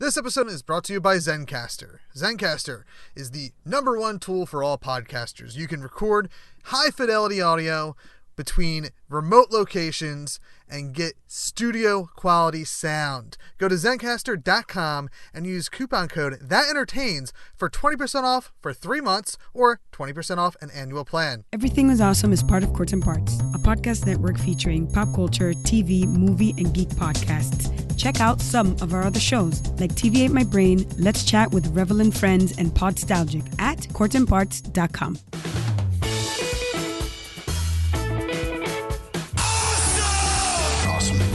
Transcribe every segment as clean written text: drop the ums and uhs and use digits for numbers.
This episode is brought to you by Zencastr. Zencastr is the #1 tool for all podcasters. You can record high-fidelity audio between remote locations and get studio-quality sound. Go to Zencastr.com and use coupon code THATENTERTAINS for 20% off for 3 months or 20% off an annual plan. Everything is Awesome is part of Courts and Parts, a podcast network featuring pop culture, TV, movie, and geek podcasts. Check out some of our other shows, like TV Ate My Brain, Let's Chat with Revelant Friends, and Podstalgic at courtsandparts.com.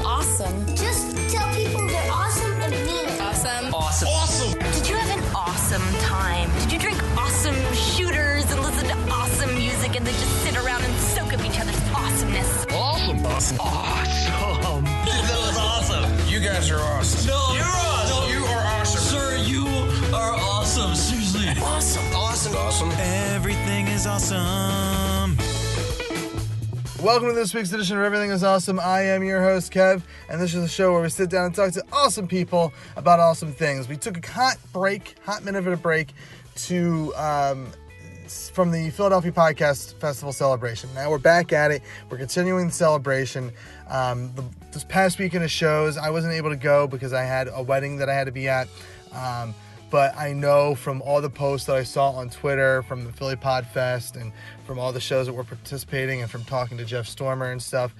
Awesome. Just tell people they're awesome and mean it. Awesome. Awesome. Awesome. Did you have an awesome time? Did you drink awesome shooters and listen to awesome music and then just sit around and soak up each other's awesomeness? Awesome. Awesome. Awesome. That was awesome. You guys are awesome. No, you're awesome. No, you are awesome. Sir, you are awesome. Seriously. Awesome. Awesome. Awesome. Everything is awesome. Welcome to this week's edition of Everything is Awesome. I am your host, Kev, and this is the show where we sit down and talk to awesome people about awesome things. We took a hot minute of a break to from the Philadelphia Podcast Festival celebration. Now we're back at it. We're continuing the celebration. This past weekend of shows, I wasn't able to go because I had a wedding that I had to be at. But I know from all the posts that I saw on Twitter, from the Philly Pod Fest, and from all the shows that were participating, and from talking to Jeff Stormer and stuff,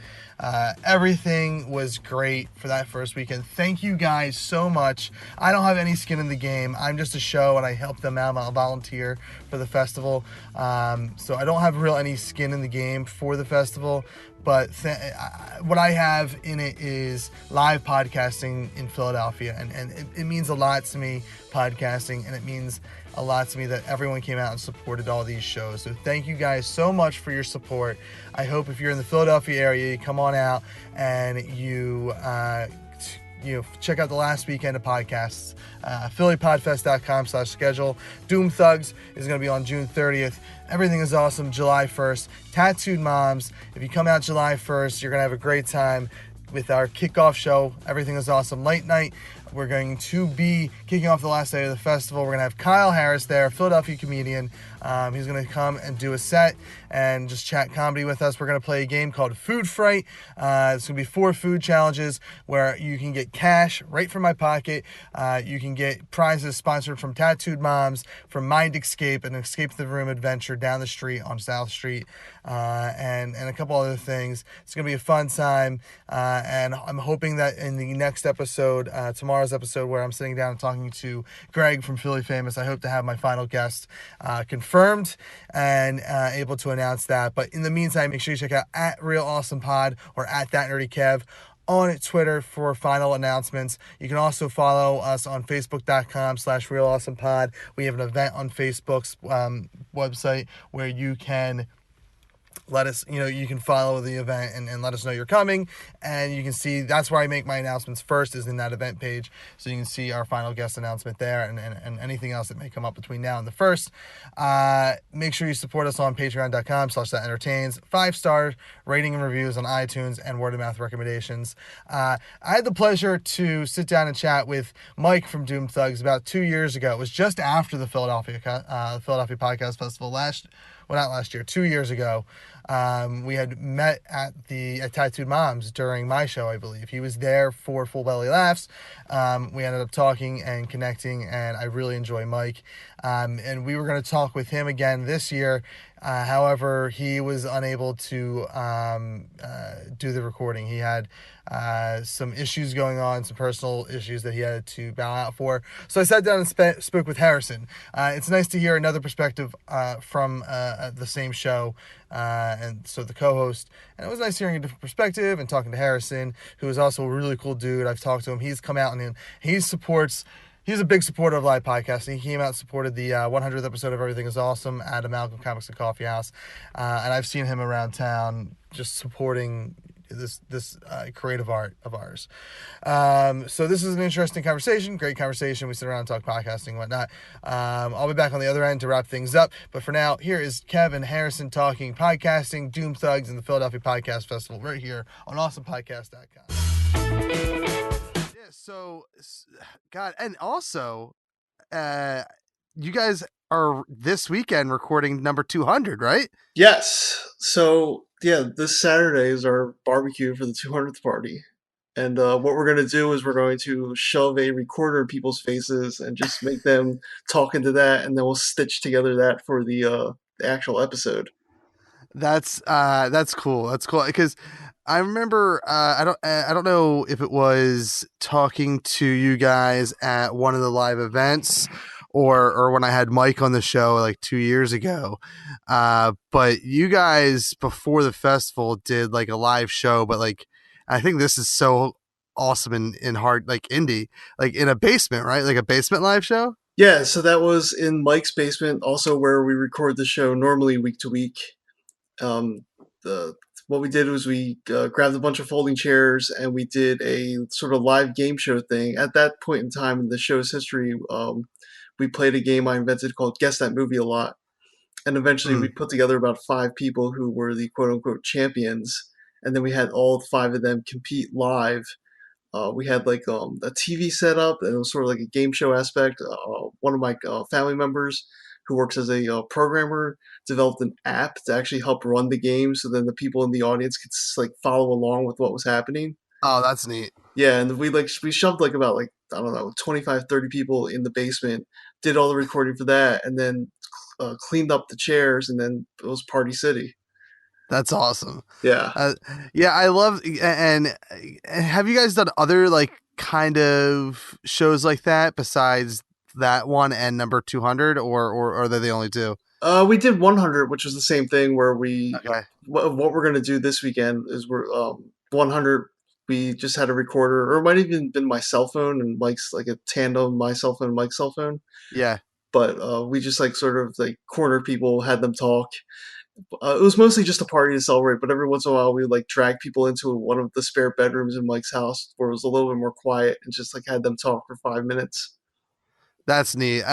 everything was great for that first weekend. Thank you guys so much. I don't have any skin in the game. I'm just a show, and I help them out. I'm a volunteer for the festival. So I don't have any skin in the game for the festival. But what I have in it is live podcasting in Philadelphia. And it means a lot to me, podcasting. And it means a lot to me that everyone came out and supported all these shows. So thank you guys so much for your support. I hope if you're in the Philadelphia area, you come on out and you check out the last weekend of podcasts. phillypodfest.com/schedule. Doom Thugs is going to be on June 30th. Everything is Awesome July 1st. Tattooed Moms. If you come out July 1st, you're going to have a great time with our kickoff show, Everything is Awesome Late Night. We're going to be kicking off the last day of the festival. We're going to have Kyle Harris there, a Philadelphia comedian. He's going to come and do a set and just chat comedy with us. We're going to play a game called FOOD FRIGHT. It's going to be 4 food challenges where you can get cash right from my pocket. You can get prizes sponsored from Tattooed Moms, from Mind Escape, an escape the room adventure down the street on South Street, and a couple other things. It's going to be a fun time, and I'm hoping that in the next episode, tomorrow's episode, where I'm sitting down and talking to Greg from Philly Famous, I hope to have my final guest confirmed and able to announce that. But in the meantime, make sure you check out at Real Awesome Pod or at That Nerdy Kev on Twitter for final announcements. You can also follow us on Facebook.com/Real Awesome Pod. We have an event on Facebook's website where you can let us, you can follow the event and let us know you're coming. And you can see, that's where I make my announcements first, is in that event page. So you can see our final guest announcement there and anything else that may come up between now and the first. Make sure you support us on patreon.com/thatentertains. 5-star rating and reviews on iTunes and word of mouth recommendations. I had the pleasure to sit down and chat with Mike from Doom Thugs about 2 years ago. It was just after the Philadelphia Podcast Festival 2 years ago. We had met at Tattooed Moms during my show, I believe. He was there for Full Belly Laughs. We ended up talking and connecting, and I really enjoy Mike. And we were going to talk with him again this year. However, he was unable to do the recording. He had some issues going on, some personal issues that he had to bow out for. So I sat down and spoke with Harrison. It's nice to hear another perspective from the same show, and so the co-host. And it was nice hearing a different perspective and talking to Harrison, who is also a really cool dude. I've talked to him. He's come out and he's a big supporter of live podcasting. He came out and supported the 100th episode of Everything is Awesome at Amalgam Comics and Coffee House. And I've seen him around town just supporting this creative art of ours. So this is an interesting conversation, great conversation. We sit around and talk podcasting and whatnot. I'll be back on the other end to wrap things up. But for now, here is Kevin Harrison talking podcasting, Doom Thugs, and the Philadelphia Podcast Festival right here on awesomepodcast.com. So, God, and also, uh, you guys are this weekend recording number 200, right? Yes. So yeah, this Saturday is our barbecue for the 200th party. And what we're going to do is we're going to shove a recorder in people's faces and just make them talk into that, and then we'll stitch together that for the actual episode. That's cool. That's cool because I remember I don't know if it was talking to you guys at one of the live events or when I had Mike on the show like 2 years ago. But you guys before the festival did like a live show, but like I think this is so awesome in hard like indie, like in a basement, right? Like a basement live show. Yeah, so that was in Mike's basement, also where we record the show normally week to week. Um, the what we did was we grabbed a bunch of folding chairs and we did a sort of live game show thing. At that point in time in the show's history, we played a game I invented called Guess That Movie a Lot. And eventually we Mm. put together about 5 people who were the quote unquote champions. And then we had all 5 of them compete live. We had like a TV setup, and it was sort of like a game show aspect. One of my family members, who works as a programmer, developed an app to actually help run the game, so then the people in the audience could like follow along with what was happening. Oh, that's neat. Yeah, and we shoved like about like I don't know 25, 30 people in the basement, did all the recording for that, and then cleaned up the chairs, and then it was Party City. That's awesome. Yeah. Uh, yeah, I love and have you guys done other like kind of shows like that besides that one and number 200 or are they the only two? We did 100, which was the same thing where we Okay. what we're gonna do this weekend is we're 100. We just had a recorder, or it might have even been my cell phone and Mike's like a tandem, my cell phone, Mike's cell phone. Yeah. But we just like sort of like cornered people, had them talk. It was mostly just a party to celebrate, but every once in a while we would like drag people into one of the spare bedrooms in Mike's house where it was a little bit more quiet and just like had them talk for 5 minutes. That's neat.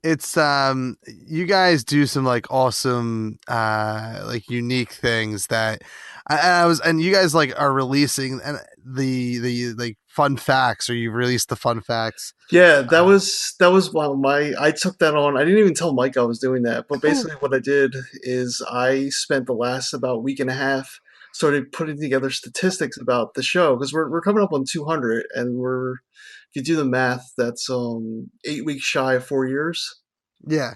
It's you guys do some like awesome like unique things that I was and you guys like are releasing and the like fun facts or you released the fun facts. Yeah, that was my I took that on. I didn't even tell Mike I was doing that, but basically what I did is I spent the last about week and a half started putting together statistics about the show because we're coming up on 200, and we're if you do the math, that's 8 weeks shy of 4 years. Yeah.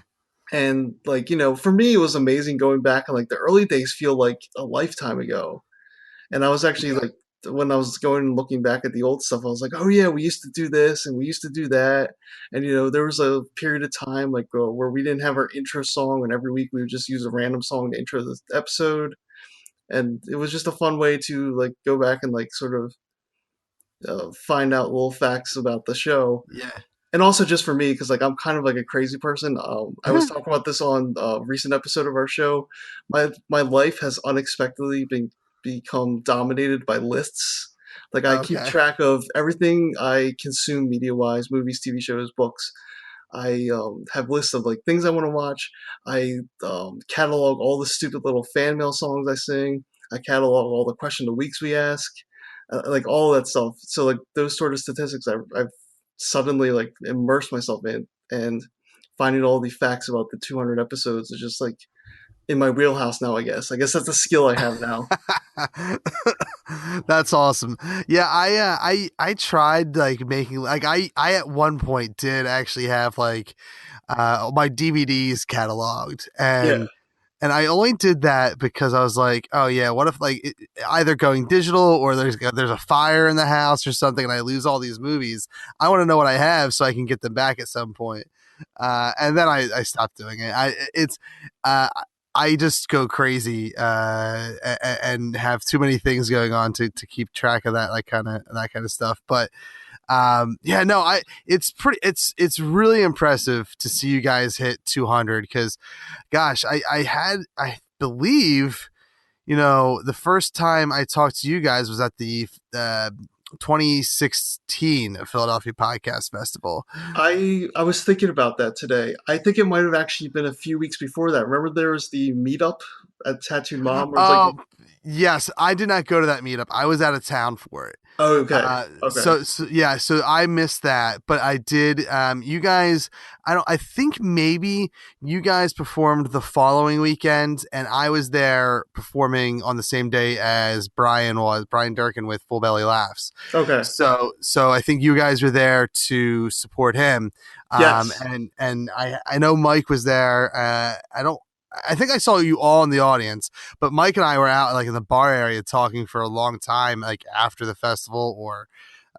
And like, for me it was amazing going back, and like the early days feel like a lifetime ago. And I was actually Yeah. like, when I was going and looking back at the old stuff, I was like, oh yeah, we used to do this and we used to do that. And there was a period of time like where we didn't have our intro song, and every week we would just use a random song to intro the episode. And it was just a fun way to like go back and like sort of find out little facts about the show. Yeah. And also just for me, because like I'm kind of like a crazy person. I was talking about this on a recent episode of our show. My life has unexpectedly become dominated by lists. Like I keep Okay. track of everything I consume media wise, movies, TV shows, books. I have lists of like things I want to watch. I catalog all the stupid little fan mail songs I sing. I catalog all the question of the weeks we ask, like all that stuff. So like those sort of statistics, I've suddenly like immersed myself in, and finding all the facts about the 200 episodes is just like in my wheelhouse now. I guess that's a skill I have now. That's awesome. Yeah, I tried like making like I at one point did actually have like my DVDs cataloged Yeah. and I only did that because I was like, oh yeah, what if like either going digital or there's a fire in the house or something and I lose all these movies. I want to know what I have so I can get them back at some point. And then I stopped doing it. Uh, I just go crazy and have too many things going on to keep track of that like that kind of stuff. But yeah, no, it's really impressive to see you guys hit 200 because gosh, I believe, the first time I talked to you guys was at the 2016 Philadelphia Podcast Festival. I was thinking about that today. I think it might have actually been a few weeks before that. Remember there was the meetup at Tattooed Mom where it was Oh, like Yes, I did not go to that meetup. I was out of town for it. Oh, okay. Okay. So I missed that, but I did. You guys, I think maybe you guys performed the following weekend, and I was there performing on the same day as Brian Durkin with Full Belly Laughs. Okay. So I think you guys were there to support him. Yes. And I know Mike was there. I think I saw you all in the audience, but Mike and I were out like in the bar area talking for a long time, like after the festival or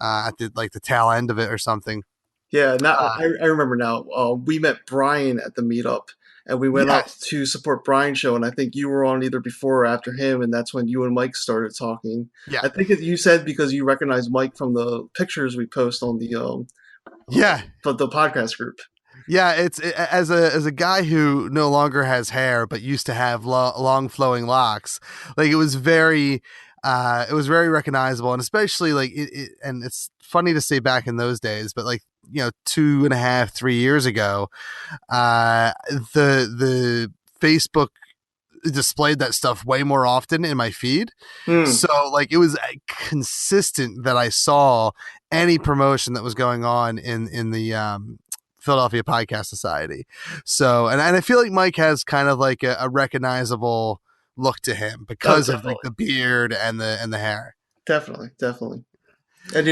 at the tail end of it or something. Yeah. Now I remember now. We met Brian at the meetup, and we went up Yes. to support Brian's show. And I think you were on either before or after him, and that's when you and Mike started talking. Yeah. I think you said because you recognized Mike from the pictures we post on Yeah. but the podcast group. Yeah, as a guy who no longer has hair but used to have long flowing locks, like it was very recognizable, and especially like and it's funny to say back in those days, but like 2.5, 3 years ago, the Facebook displayed that stuff way more often in my feed. So like it was consistent that I saw any promotion that was going on in the Philadelphia Podcast Society. So and I feel like Mike has kind of like a recognizable look to him because of like the beard and the hair. Definitely. And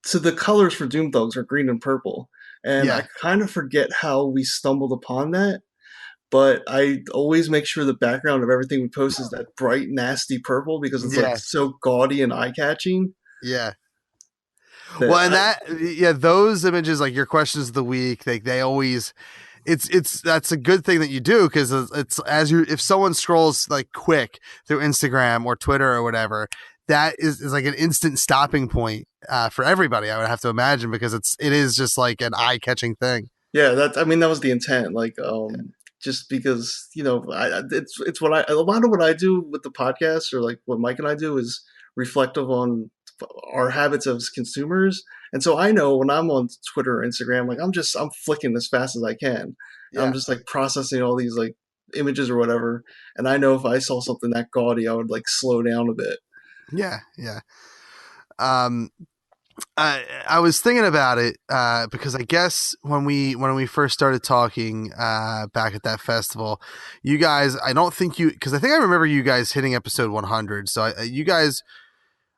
so the colors for Doom Thugs are green and purple. And I kind of forget how we stumbled upon that. But I always make sure the background of everything we post is that bright, nasty purple because it's like so gaudy and eye-catching. Yeah. Well, and those images, like your questions of the week, they always, that's a good thing that you do because it's if someone scrolls like quick through Instagram or Twitter or whatever, that is like an instant stopping point for everybody. I would have to imagine because it is just like an eye-catching thing. Yeah, that was the intent. Like, just because it's a lot of what I do with the podcast or like what Mike and I do is reflective on our habits as consumers. And so I know when I'm on Twitter or Instagram, like I'm flicking as fast as I can. And I'm just like processing all these like images or whatever. And I know if I saw something that gaudy, I would like slow down a bit. Yeah. I was thinking about it because I guess when we first started talking back at that festival, you guys, because I think I remember you guys hitting episode 100. So you guys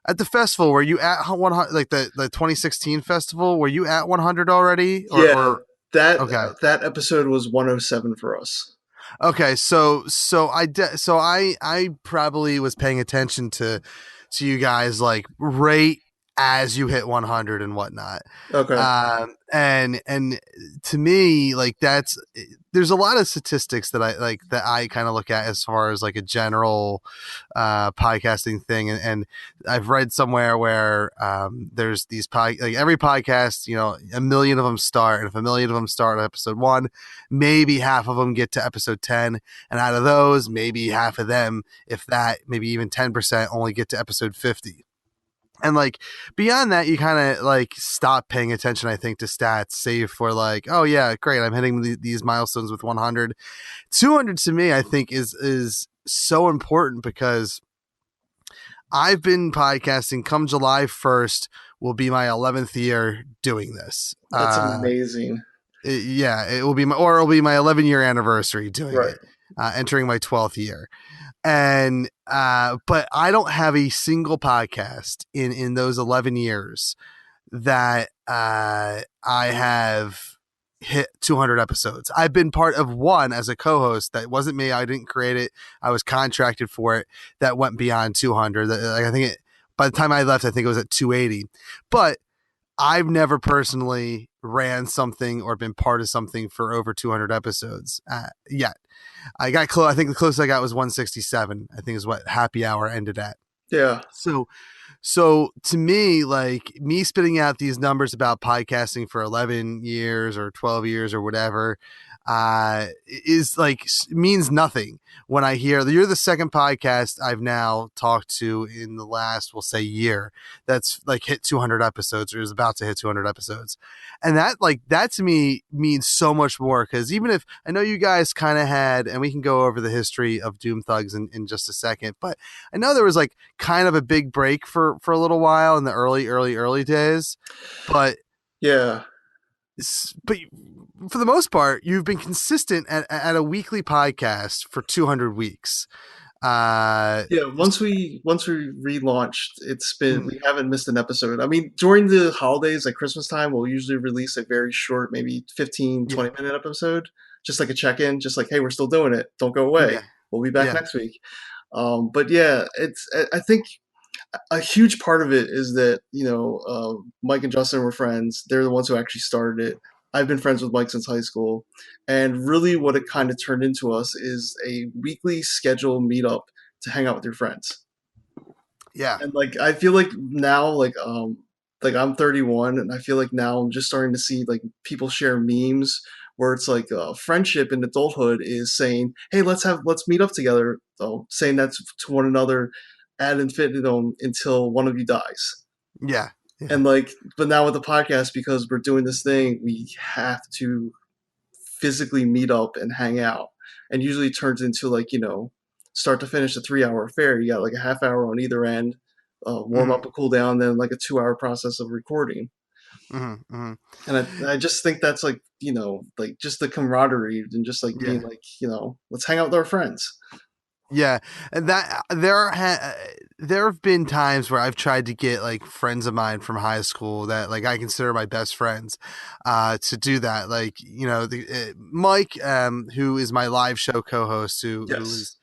at the festival, were you at 100, like the 2016 festival? Were you at 100 already? That episode was 107 for us. Okay, so I probably was paying attention to you guys like right as you hit 100 and whatnot. Okay. And to me, like there's a lot of statistics that I kind of look at as far as like a general podcasting thing, and I've read somewhere where there's these like every podcast, 1 million of them start, and if 1 million of them start at episode 1, maybe half of them get to episode 10, and out of those, maybe half of them, if that, maybe even 10%, only get to episode 50. And like beyond that, you kind of like stop paying attention, I think, to stats, save for like, oh yeah, great, I'm hitting these milestones with 100. 200 to me, I think is so important because I've been podcasting. Come July 1st will be my 11th year doing this. That's amazing. It will be my 11-year anniversary doing it, entering my 12th year. And but I don't have a single podcast in those 11 years that I have hit 200 episodes. I've been part of one as a co-host that wasn't me. I didn't create it. I was contracted for it. That went beyond 200. I think by the time I left, I think it was at 280. But I've never personally ran something or been part of something for over 200 episodes yet. I got close. I think the closest I got was 167. I think is what Happy Hour ended at. Yeah. So to me, like me spitting out these numbers about podcasting for 11 years or 12 years or whatever, is like means nothing when I hear that you're the second podcast I've now talked to in the last, we'll say, year that's like hit 200 episodes or is about to hit 200 episodes. And that to me means so much more, because even if I know you guys kind of had, and we can go over the history of Doom Thugs in just a second, but I know there was like kind of a big break for a little while in the early days, but Yeah. but for the most part, you've been consistent at a weekly podcast for 200 weeks. Yeah, once we relaunched, we haven't missed an episode. I mean, during the holidays, like Christmas time, we'll usually release a very short, maybe 15, Yeah. 20-minute episode, just like a check-in, just like, hey, we're still doing it. Don't go away. Yeah. We'll be back Yeah. next week. But yeah, I think a huge part of it is that, Mike and Justin were friends. They're the ones who actually started it. I've been friends with Mike since high school. And really what it kind of turned into us is a weekly scheduled meetup to hang out with your friends. Yeah. And like, I feel like now, like I'm 31, and I feel like now I'm just starting to see like people share memes where it's like friendship in adulthood is saying, hey, let's meet up together, saying that to one another ad infinitum until one of you dies. Yeah. Yeah. And like, but now with the podcast, because we're doing this thing, we have to physically meet up and hang out. And usually it turns into like, start to finish a 3-hour affair. You got like a half hour on either end, warm up, a cool down, then like a 2-hour process of recording. And I just think that's like, like just the camaraderie and just like being like, let's hang out with our friends. Yeah, and that there have been times where I've tried to get like friends of mine from high school that like I consider my best friends, to do that. Like Mike, who is my live show co-host, who is,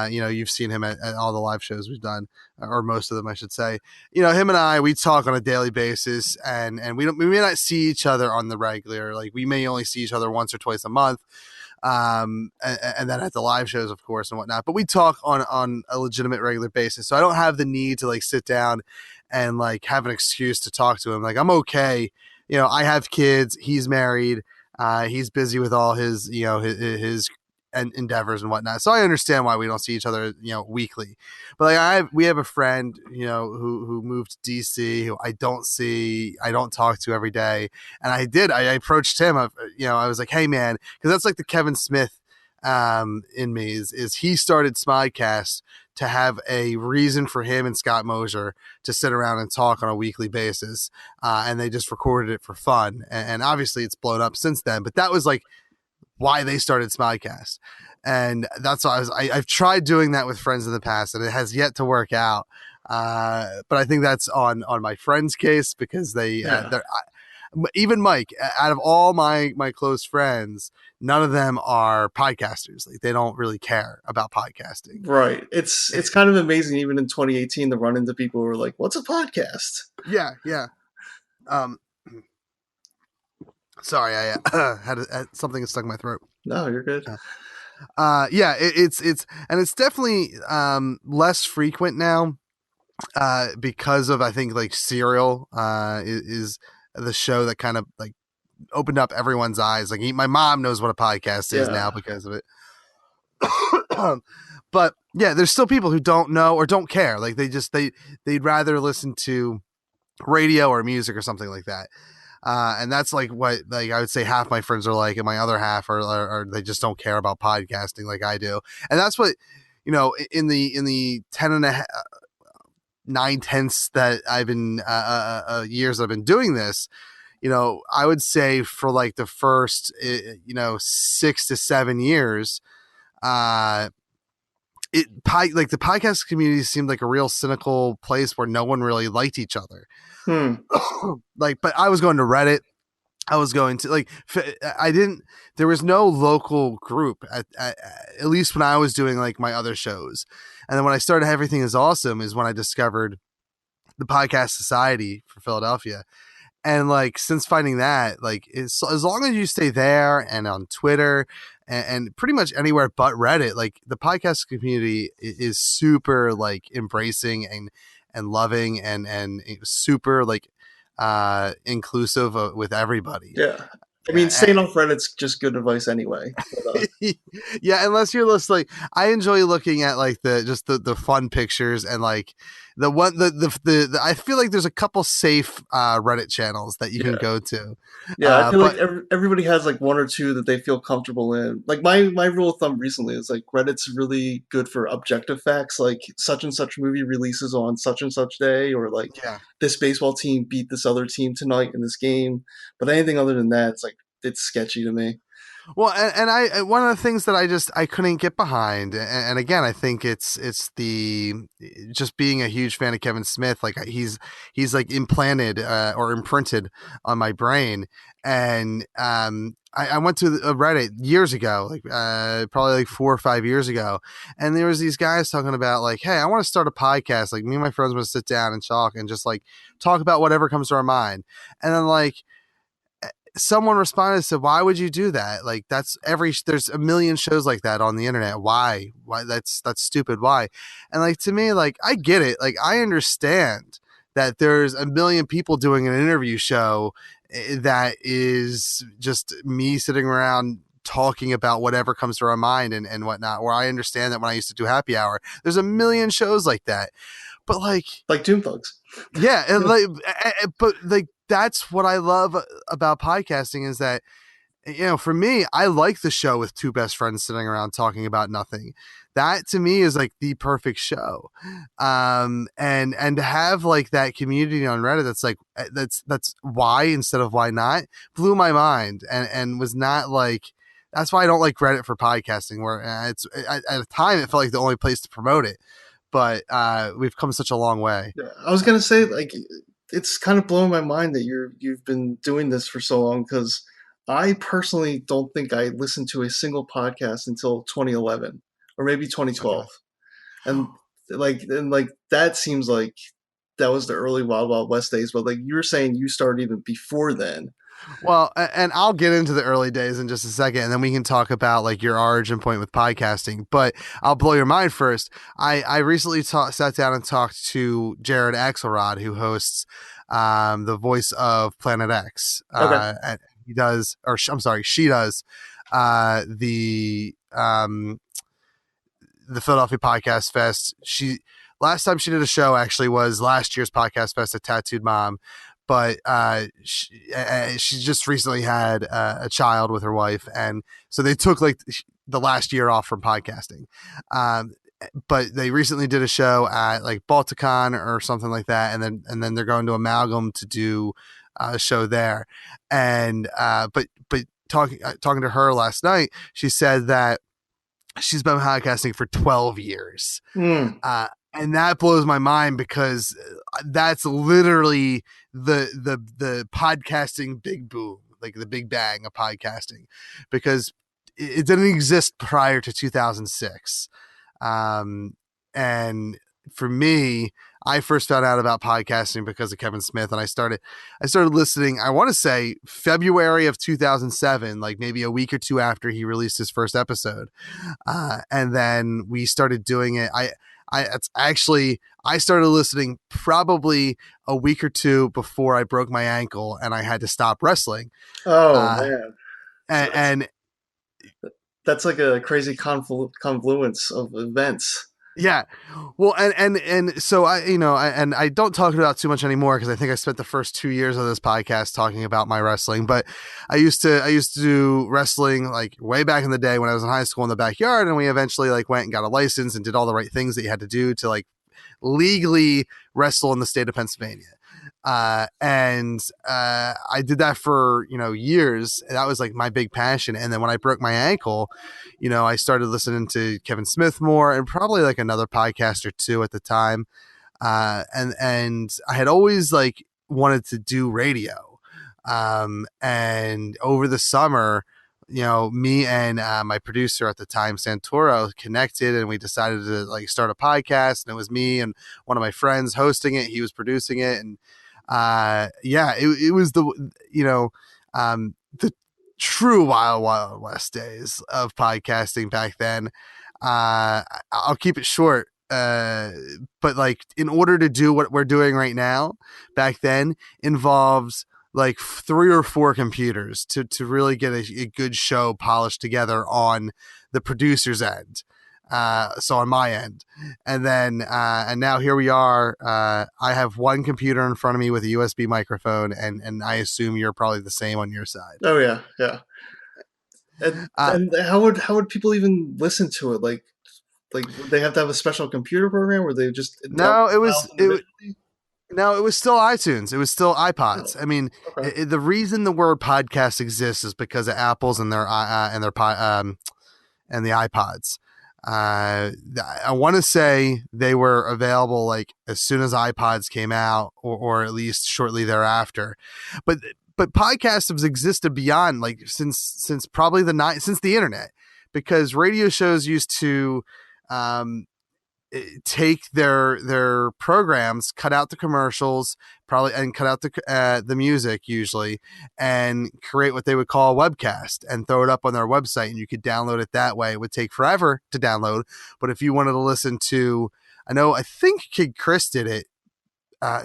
you've seen him at all the live shows we've done, or most of them, I should say. Him and I, we talk on a daily basis, and we may not see each other on the regular. Like we may only see each other once or twice a month. And then at the live shows, of course, and whatnot, but we talk on a legitimate regular basis. So I don't have the need to like sit down and like have an excuse to talk to him. Like I'm okay. I have kids, he's married, he's busy with all his, his endeavors and whatnot. So I understand why we don't see each other, weekly. But like we have a friend, who moved to DC, who I don't talk to every day. And I approached him, I was like, hey man, because that's like the Kevin Smith in me is he started Smodcast to have a reason for him and Scott Mosier to sit around and talk on a weekly basis. And they just recorded it for fun. And obviously it's blown up since then, but that was like why they started Smodcast. And that's why I've tried doing that with friends in the past, and it has yet to work out. But I think that's on my friend's case, because they're even Mike, out of all my close friends, none of them are podcasters. Like they don't really care about podcasting. Right. It's kind of amazing, even in 2018, to run into people who are like, what's a podcast? Yeah. Yeah. Sorry, I had something stuck in my throat. No, you're good. Yeah, it's definitely less frequent now, because of, I think, like Serial is the show that kind of like opened up everyone's eyes. Like my mom knows what a podcast is now because of it. But yeah, there's still people who don't know or don't care. Like they'd rather listen to radio or music or something like that. And that's like what, like, I would say half my friends are like, and my other half are they just don't care about podcasting like I do. And that's what, in the 9/10 that I've been, years I've been doing this, I would say for like the first, 6 to 7 years, like the podcast community seemed like a real cynical place where no one really liked each other. But I was going to Reddit. I was going to there was no local group at least when I was doing like my other shows. And then when I started Everything is Awesome is when I discovered the Podcast Society for Philadelphia. And like, since finding that, like, as long as you stay there and on Twitter and pretty much anywhere but Reddit, like the podcast community is super like embracing and loving and super like inclusive with everybody. Yeah. I mean, staying off Reddit's just good advice anyway. But, Yeah, unless you're just like, I enjoy looking at like the fun pictures and like I feel like there's a couple safe Reddit channels that you can yeah. go to. Yeah, I feel like But everybody has like one or two that they feel comfortable in. Like my rule of thumb recently is like Reddit's really good for objective facts, like such and such movie releases on such and such day, or like yeah. this baseball team beat this other team tonight in this game. But anything other than that, it's like it's sketchy to me. Well, and I one of the things that I couldn't get behind, and again, I think it's the just being a huge fan of Kevin Smith. Like he's like implanted or imprinted on my brain, and I went to a Reddit years ago, like probably like 4 or 5 years ago, and there was these guys talking about like, hey, I want to start a podcast. Like me and my friends want to sit down and talk and just like talk about whatever comes to our mind, and then like someone responded and said, why would you do that? Like there's a million shows like that on the internet. Why that's stupid. Why? And like, to me, like, I get it. Like, I understand that there's a million people doing an interview show that is just me sitting around talking about whatever comes to our mind and whatnot, where I understand that when I used to do happy hour, there's a million shows like that. But like Doom Thugs. Yeah, and like, but like that's what I love about podcasting is that, you know, for me, I like the show with two best friends sitting around talking about nothing. That to me is like the perfect show. And to have like that community on Reddit that's like that's why instead of why not blew my mind and was not like, that's why I don't like Reddit for podcasting, where it's at a time it felt like the only place to promote it. But we've come such a long way. Yeah, I was gonna say like it's kind of blowing my mind that you've been doing this for so long because I personally don't think I listened to a single podcast until 2011 or maybe 2012, Okay. and that seems like that was the early Wild Wild West days. But like you were saying, you started even before then. Well, and I'll get into the early days in just a second, and then we can talk about like your origin point with podcasting. But I'll blow your mind first. I recently sat down and talked to Jared Axelrod, who hosts the voice of Planet X. Okay. And he does, or I'm sorry, she does the Philadelphia Podcast Fest. Last time she did a show actually was last year's Podcast Fest at Tattooed Mom. But she just recently had a child with her wife, and so they took like the last year off from podcasting. But they recently did a show at like Balticon or something like that, and then they're going to Amalgam to do a show there. And but talking to her last night, she said that she's been podcasting for 12 years. And that blows my mind because that's literally the podcasting big boom, like the big bang of podcasting, because it didn't exist prior to 2006. And for me, I first found out about podcasting because of Kevin Smith, and I started listening, I want to say February of 2007, like maybe a week or two after he released his first episode. And then we started doing it. I started listening probably a week or two before I broke my ankle and I had to stop wrestling. Oh man. And that's like a crazy confluence of events. Yeah. Well, and so I don't talk about too much anymore because I think I spent the first 2 years of this podcast talking about my wrestling, but I used to do wrestling like way back in the day when I was in high school in the backyard, and we eventually like went and got a license and did all the right things that you had to do to like legally wrestle in the state of Pennsylvania. And I did that for, years. That was like my big passion. And then when I broke my ankle, I started listening to Kevin Smith more and probably like another podcast or two at the time. And I had always like wanted to do radio. And over the summer, me and my producer at the time, Santoro, connected, and we decided to like start a podcast. And it was me and one of my friends hosting it. He was producing it. And it was the true Wild Wild West days of podcasting back then. I'll keep it short. But like in order to do what we're doing right now, back then involves like 3 or 4 computers to really get a good show polished together on the producer's end. So on my end, and then and now here we are. I have one computer in front of me with a USB microphone, and I assume you're probably the same on your side. Oh yeah, yeah. And Uh, and how would people even listen to it? Like would they have to have a special computer program, or they just download no, it files was it. individually? No, it was still iTunes. It was still Oh, iPods. I mean, okay. the reason the word podcast exists is because of Apple's and and the iPods. I want to say they were available like as soon as iPods came out, or at least shortly thereafter. But podcasts have existed beyond, like since probably since the internet, because radio shows used to um, take their programs, cut out the commercials, probably, and cut out the music usually, and create what they would call a webcast and throw it up on their website, and you could download it that way. It would take forever to download, but if you wanted to listen to, I think Kid Chris did it.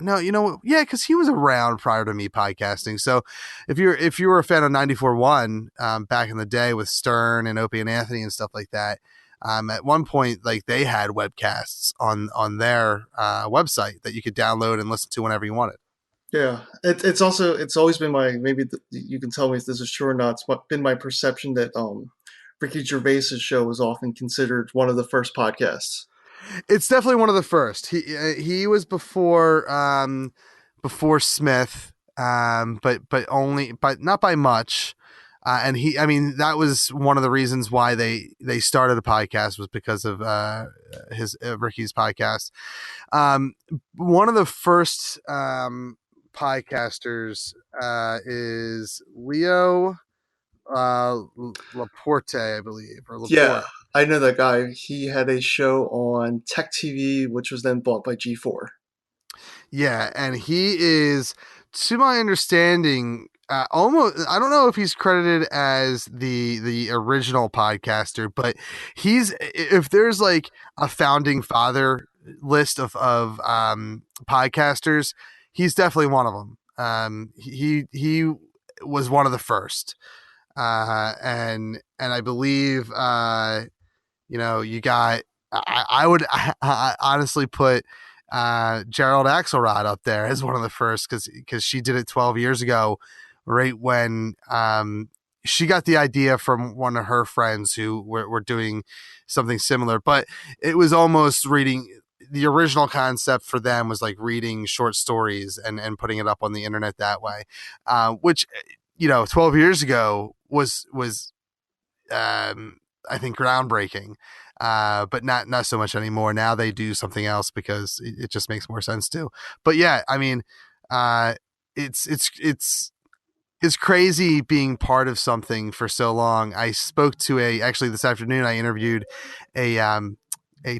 No, yeah, because he was around prior to me podcasting. So if you were a fan of 94.1 back in the day with Stern and Opie and Anthony and stuff like that, at one point, like, they had webcasts on their website that you could download and listen to whenever you wanted. Yeah, it's always been my you can tell me if this is true or not. Been my perception that Ricky Gervais's show was often considered one of the first podcasts. It's definitely one of the first. He was before Smith, but not by much. And I mean, that was one of the reasons why they started a podcast, was because of Ricky's podcast. One of the first podcasters is Leo Laporte, I believe, or Yeah, Laporte. I know that guy. He had a show on Tech TV, which was then bought by G4. Yeah, and he is, to my understanding, almost. I don't know if he's credited as the original podcaster, but if there's like a founding father list of podcasters, he's definitely one of them. He was one of the first, and I believe you got. I would I honestly put Gerald Axelrod up there as one of the first, because she did it 12 years ago, right when she got the idea from one of her friends who were doing something similar, but it was almost reading. The original concept for them was like reading short stories and putting it up on the internet that way, which 12 years ago was I think groundbreaking, but not so much anymore. Now they do something else because it just makes more sense too. But yeah, I mean, it's crazy being part of something for so long. I spoke to actually this afternoon, I interviewed a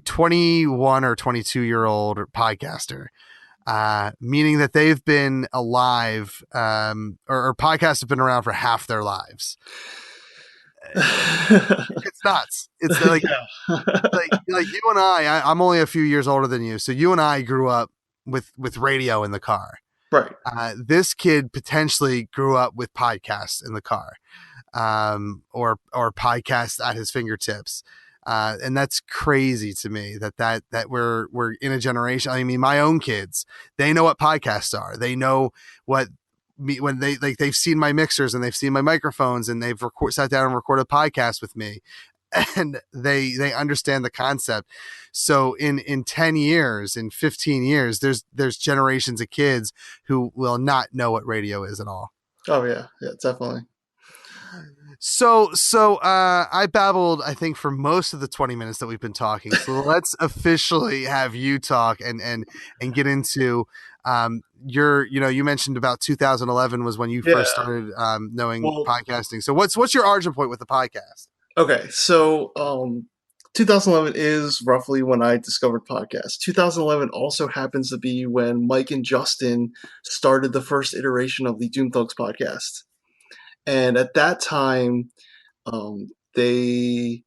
21 or 22-year-old podcaster, meaning that they've been alive, or podcasts have been around for half their lives. It's nuts. It's like, Yeah. like you and I'm only a few years older than you, so you and I grew up with radio in the car. Right. This kid potentially grew up with podcasts in the car, or podcasts at his fingertips. And that's crazy to me that we're in a generation. I mean, my own kids, they know what podcasts are. They know what when they've seen my mixers and they've seen my microphones, and they've sat down and recorded podcasts with me, and they understand the concept. So in 10 years, in 15 years, there's generations of kids who will not know what radio is at all. Oh yeah, definitely. So I babbled, I think, for most of the 20 minutes that we've been talking. So let's officially have you talk and get into you mentioned about 2011 was when you first started knowing podcasting. So what's your origin point with the podcast? Okay, so 2011 is roughly when I discovered podcasts. 2011 also happens to be when Mike and Justin started the first iteration of the Doom Thugs podcast. And at that time, all they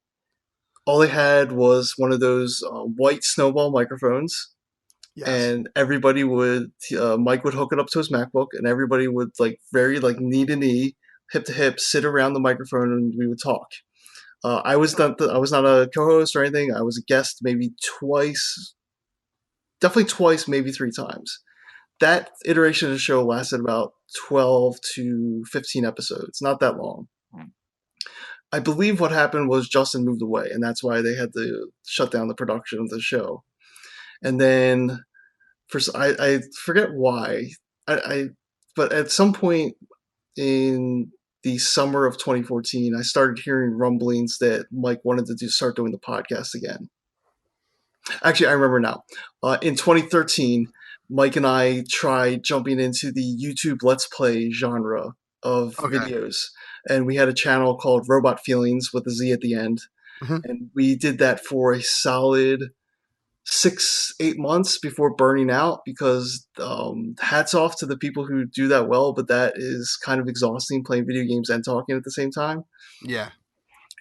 had was one of those white snowball microphones, Yes. and everybody would Mike would hook it up to his MacBook, and everybody would like very like knee to knee, hip to hip, sit around the microphone, and we would talk. I was not a co-host or anything. I was a guest maybe twice, definitely twice, maybe three times. That iteration of the show lasted about 12 to 15 episodes, not that long. I believe what happened was Justin moved away, and that's why they had to shut down the production of the show. And then, I forget why, I but at some point in the summer of 2014, I started hearing rumblings that Mike wanted to start doing the podcast again. Actually, I remember now. In 2013, Mike and I tried jumping into the YouTube Let's Play genre of Okay. videos, and we had a channel called Robot Feelings with a Z at the end, Mhm. and we did that for a solid 6-8 months before burning out because hats off to the people who do that well, but that is kind of exhausting playing video games and talking at the same time. Yeah.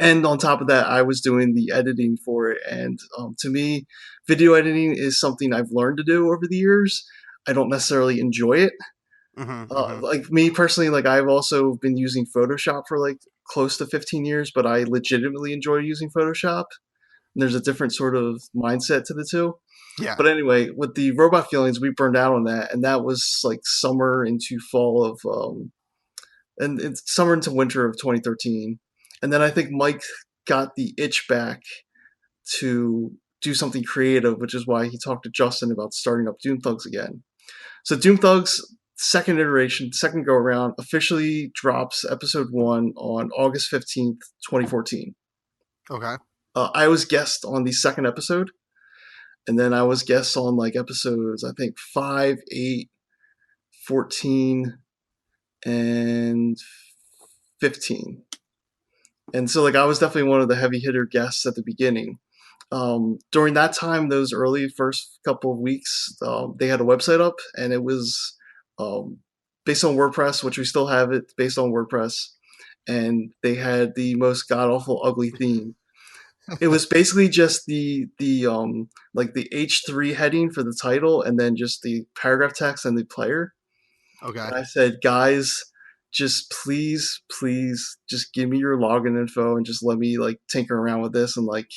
And on top of that, I was doing the editing for it. And to me, video editing is something I've learned to do over the years. I don't necessarily enjoy it. Like me personally, like I've also been using Photoshop for like close to 15 years, but I legitimately enjoy using Photoshop. And there's a different sort of mindset to the two. Yeah. But anyway, with the Robot Feelings, we burned out on that. And that was like summer into fall of, and it's summer into winter of 2013. And then I think Mike got the itch back to do something creative, which is why he talked to Justin about starting up Doom Thugs again. So Doom Thugs, second iteration, second go around, officially drops episode 1 on August 15th, 2014. Okay. I was guest on the second episode, and then I was guest on like episodes, I think 5, 8, 14, and 15. And so like I was definitely one of the heavy hitter guests at the beginning. During that time, those early first couple of weeks, they had a website up, and it was based on WordPress, which we still have it based on WordPress, and they had the most god awful ugly theme. It was basically just the like the H3 heading for the title, and then just the paragraph text and the player. Okay. And I said, guys, just please, just give me your login info and just let me like tinker around with this and like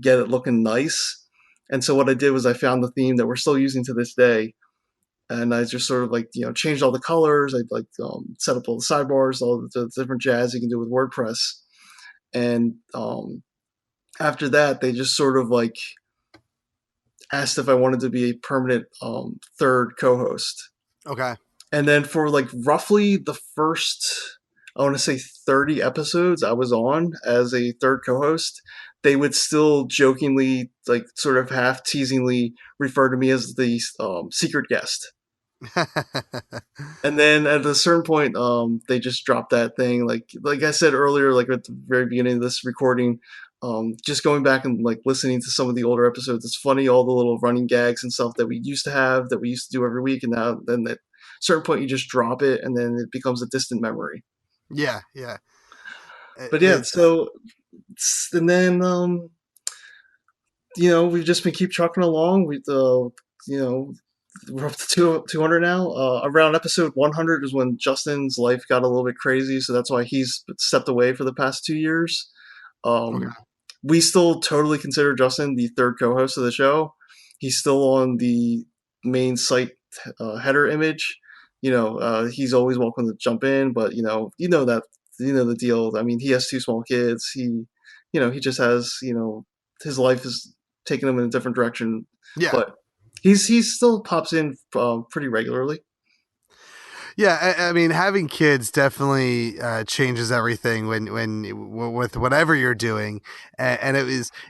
get it looking nice. And so what I did was I found the theme that we're still using to this day, and I just sort of like changed all the colors. I like set up all the sidebars, all the different jazz you can do with WordPress. And after that, they just sort of like asked if I wanted to be a permanent third co-host. Okay. And then for like roughly the first, I want to say 30 episodes I was on as a third co-host, they would still jokingly, like sort of half teasingly refer to me as the secret guest. And then at a certain point, they just dropped that thing. Like I said earlier, like at the very beginning of this recording, just going back and like listening to some of the older episodes, it's funny all the little running gags and stuff that we used to have, that we used to do every week, and now then at a certain point you just drop it, and then it becomes a distant memory. Yeah. But yeah, so and then we've just been keep trucking along. We're up to 200 now. Around episode 100 is when Justin's life got a little bit crazy, so that's why he's stepped away for the past 2 years. Okay. We still totally consider Justin the third co-host of the show. He's still on the main site header image. He's always welcome to jump in, but the deal. I mean, he has 2 small kids. He just has, his life is taking him in a different direction. Yeah. But he still pops in pretty regularly. Yeah, I mean, having kids definitely changes everything when with whatever you're doing, and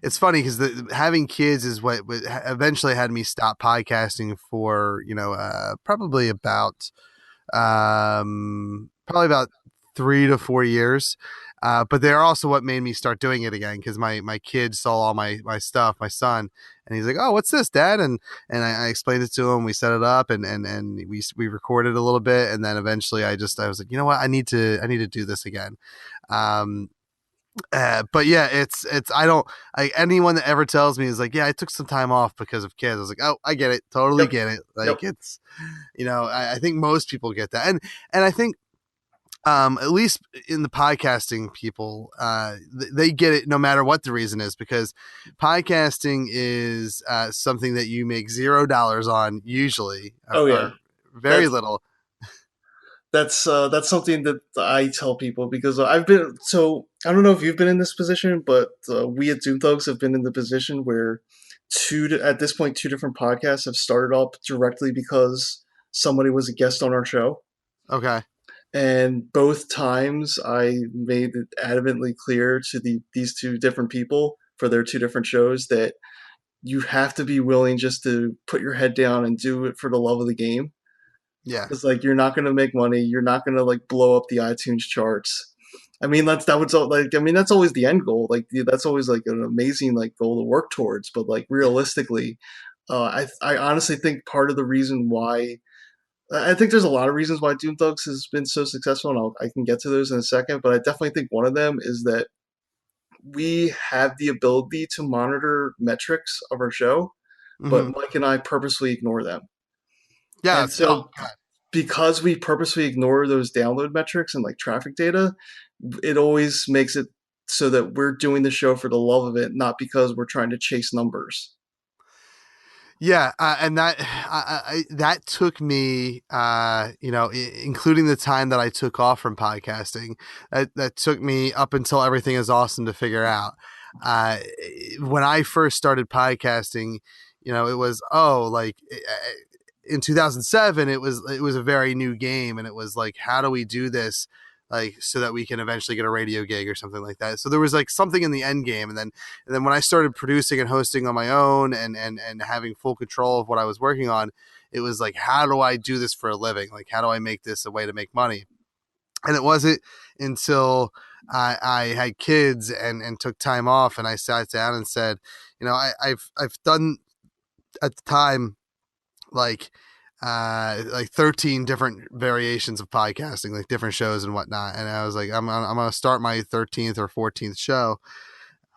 it's funny because having kids is what eventually had me stop podcasting for probably about 3 to 4 years. But they're also what made me start doing it again, because my kid saw all my stuff, my son, and he's like, "Oh, what's this, Dad?" And I explained it to him. We set it up, and we recorded a little bit, and then eventually I was like, you know what, I need to do this again. But yeah, it's I don't like anyone that ever tells me is like, yeah, I took some time off because of kids. I was like, oh, I get it, totally Yep. get it. Yep. Like it's, I think most people get that, and I think at least in the podcasting people, they get it no matter what the reason is, because podcasting is something that you make $0 on usually, Oh yeah. or very That's little. that's something that I tell people because I've been so I don't know if you've been in this position, but we at Doom Thugs have been in the position where at this point two different podcasts have started up directly because somebody was a guest on our show. Okay. And both times I made it adamantly clear to these two different people for their two different shows that you have to be willing just to put your head down and do it for the love of the game. Yeah. It's like you're not going to make money, you're not going to like blow up the iTunes charts. I mean that's always the end goal. Like that's always like an amazing like goal to work towards. But like realistically, I honestly think part of the reason why I think there's a lot of reasons why Doom Thugs has been so successful, and I can get to those in a second. But I definitely think one of them is that we have the ability to monitor metrics of our show, but Hmm. Mike and I purposely ignore them. Yeah. And so, because we purposely ignore those download metrics and like traffic data, it always makes it so that we're doing the show for the love of it, not because we're trying to chase numbers. Yeah, and that took me, including the time that I took off from podcasting, that took me up until Everything Is Awesome to figure out. Uh, when I first started podcasting, it was in 2007, it was a very new game, and it was like, how do we do this? Like, so that we can eventually get a radio gig or something like that. So there was like something in the end game, and then when I started producing and hosting on my own and having full control of what I was working on, it was like, how do I do this for a living? Like, how do I make this a way to make money? And it wasn't until I had kids and took time off, and I sat down and said, I've done at the time like 13 different variations of podcasting, like different shows and whatnot. And I was like, I'm gonna start my 13th or 14th show.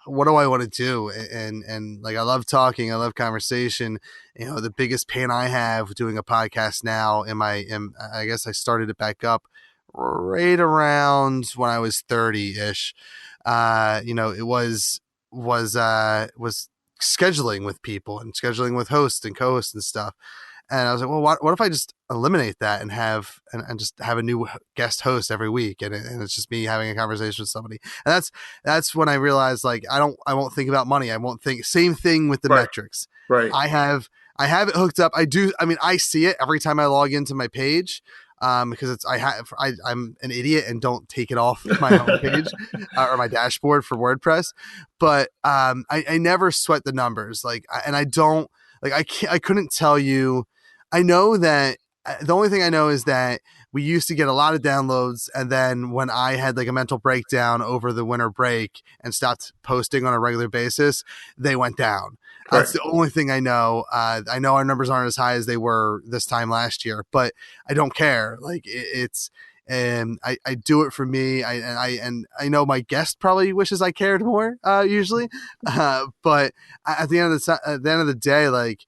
What do I want to do? And like, I love talking, I love conversation. The biggest pain I have doing a podcast now I guess I started it back up right around when I was 30-ish. It was scheduling with people and scheduling with hosts and co-hosts and stuff. And I was like, well, what if I just eliminate that and just have a new guest host every week, and it's just me having a conversation with somebody. And that's when I realized, like, I won't think about money. I won't think. Same thing with the Right. metrics. Right. I have it hooked up. I see it every time I log into my page. Because I'm an idiot and don't take it off my homepage or my dashboard for WordPress, but I never sweat the numbers. Like, and I don't like I couldn't tell you. I know that the only thing I know is that we used to get a lot of downloads, and then when I had like a mental breakdown over the winter break and stopped posting on a regular basis, they went down. That's the only thing I know. I know our numbers aren't as high as they were this time last year, but I don't care. Like, it's and I do it for me. I know my guest probably wishes I cared more usually, but at the end of the day, like,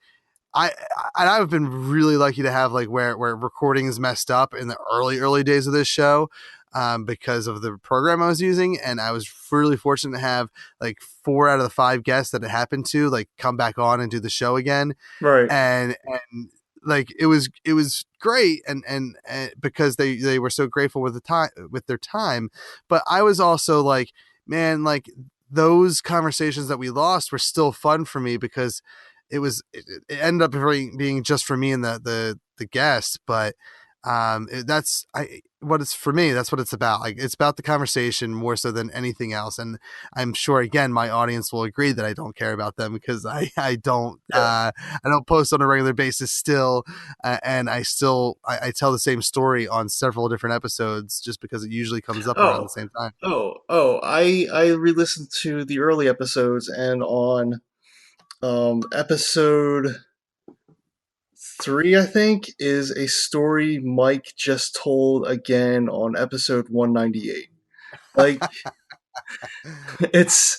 I've been really lucky to have like where recording is messed up in the early days of this show, because of the program I was using, and I was really fortunate to have like 4 out of the 5 guests that it happened to like come back on and do the show again, Right. and like it was great, and because they were so grateful with their time, but I was also like, man, like, those conversations that we lost were still fun for me because it ended up being just for me and the guest, but that's what it's for me. That's what it's about. Like, it's about the conversation more so than anything else. And I'm sure, again, my audience will agree that I don't care about them because I don't I don't post on a regular basis still, and I tell the same story on several different episodes just because it usually comes up around the same time. I re-listened to the early episodes, and on episode 3, I think, is a story Mike just told again on episode 198. Like, It's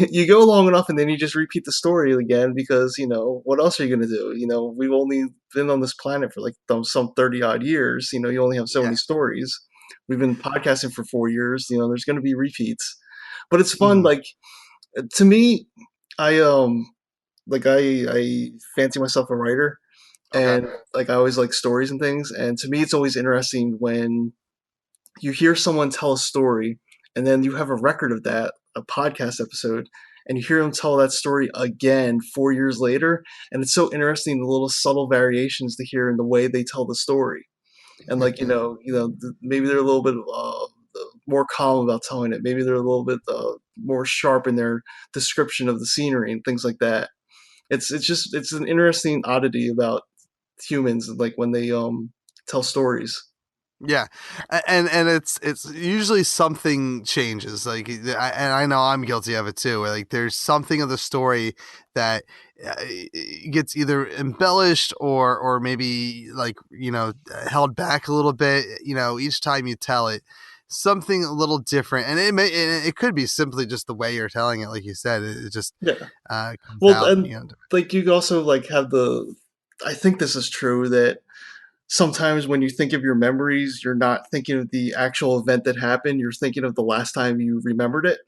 you go long enough and then you just repeat the story again because what else are you going to do? We've only been on this planet for like some 30 odd years. You only have so Yeah. many stories. We've been podcasting for 4 years. There's going to be repeats, but it's fun. Mhm. Like to me, I fancy myself a writer, Okay. and like I always like stories and things. And to me, it's always interesting when you hear someone tell a story and then you have a record of that, a podcast episode, and you hear them tell that story again 4 years later. And it's so interesting the little subtle variations to hear in the way they tell the story. And like, maybe they're a little bit more calm about telling it. Maybe they're a little bit more sharp in their description of the scenery and things like that. It's an interesting oddity about humans, like when they tell stories. Yeah, and it's usually something changes. Like, and I know I'm guilty of it too. Where like there's something of the story that gets either embellished or maybe like held back a little bit. Each time you tell it, something a little different, and it could be simply just the way you're telling it. Like you said, it just Yeah. comes Well, out. and like you also like have the. I think this is true that sometimes when you think of your memories, you're not thinking of the actual event that happened. You're thinking of the last time you remembered it,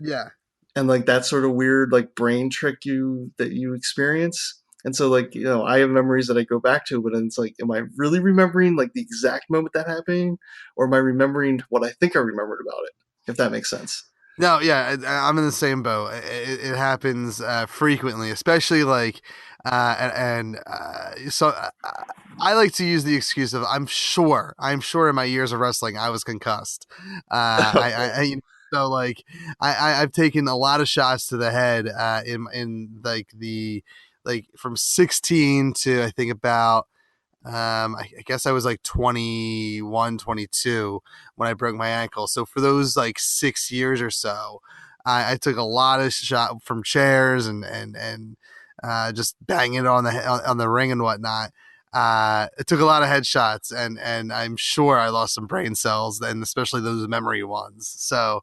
Yeah. and like that sort of weird like brain trick that you experience. And so like I have memories that I go back to, but then it's like, am I really remembering like the exact moment that happened, or am I remembering what I think I remembered about it? If that makes sense. No, yeah, I'm in the same boat. It happens frequently, especially like, so I like to use the excuse of I'm sure in my years of wrestling I was concussed. So like I've taken a lot of shots to the head in like the like from 16 to I think about I guess I was like 21, 22 when I broke my ankle. So for those like 6 years or so, I took a lot of shot from chairs and just banging it on the ring and whatnot. It took a lot of headshots, and I'm sure I lost some brain cells, and especially those memory ones. So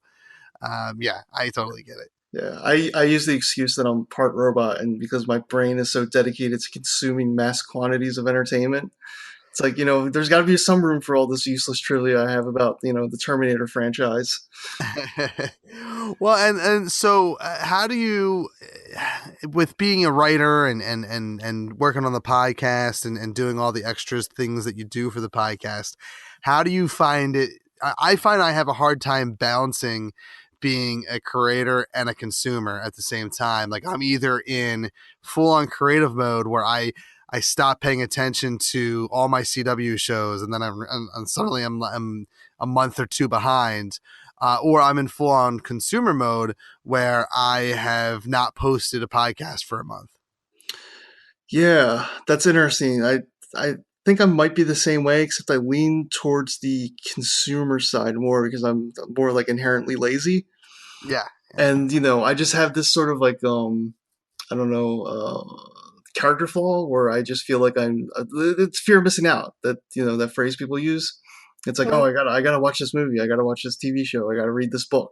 yeah, I totally get it. Yeah, I use the excuse that I'm part robot, and because my brain is so dedicated to consuming mass quantities of entertainment, it's like, there's got to be some room for all this useless trivia I have about, the Terminator franchise. Well, and so how do you, with being a writer and working on the podcast and doing all the extras things that you do for the podcast, how do you find it? I find I have a hard time balancing being a creator and a consumer at the same time. Like I'm either in full on creative mode where I stop paying attention to all my CW shows, and then I'm suddenly I'm a month or two behind, or I'm in full on consumer mode where I have not posted a podcast for a month. Yeah, that's interesting. I think I might be the same way, except I lean towards the consumer side more because I'm more like inherently lazy. Yeah, yeah. And I just have this sort of like I don't know, character flaw where I just feel like it's fear of missing out, that that phrase people use. It's like, oh, I gotta watch this movie, I gotta watch this TV show, I gotta read this book.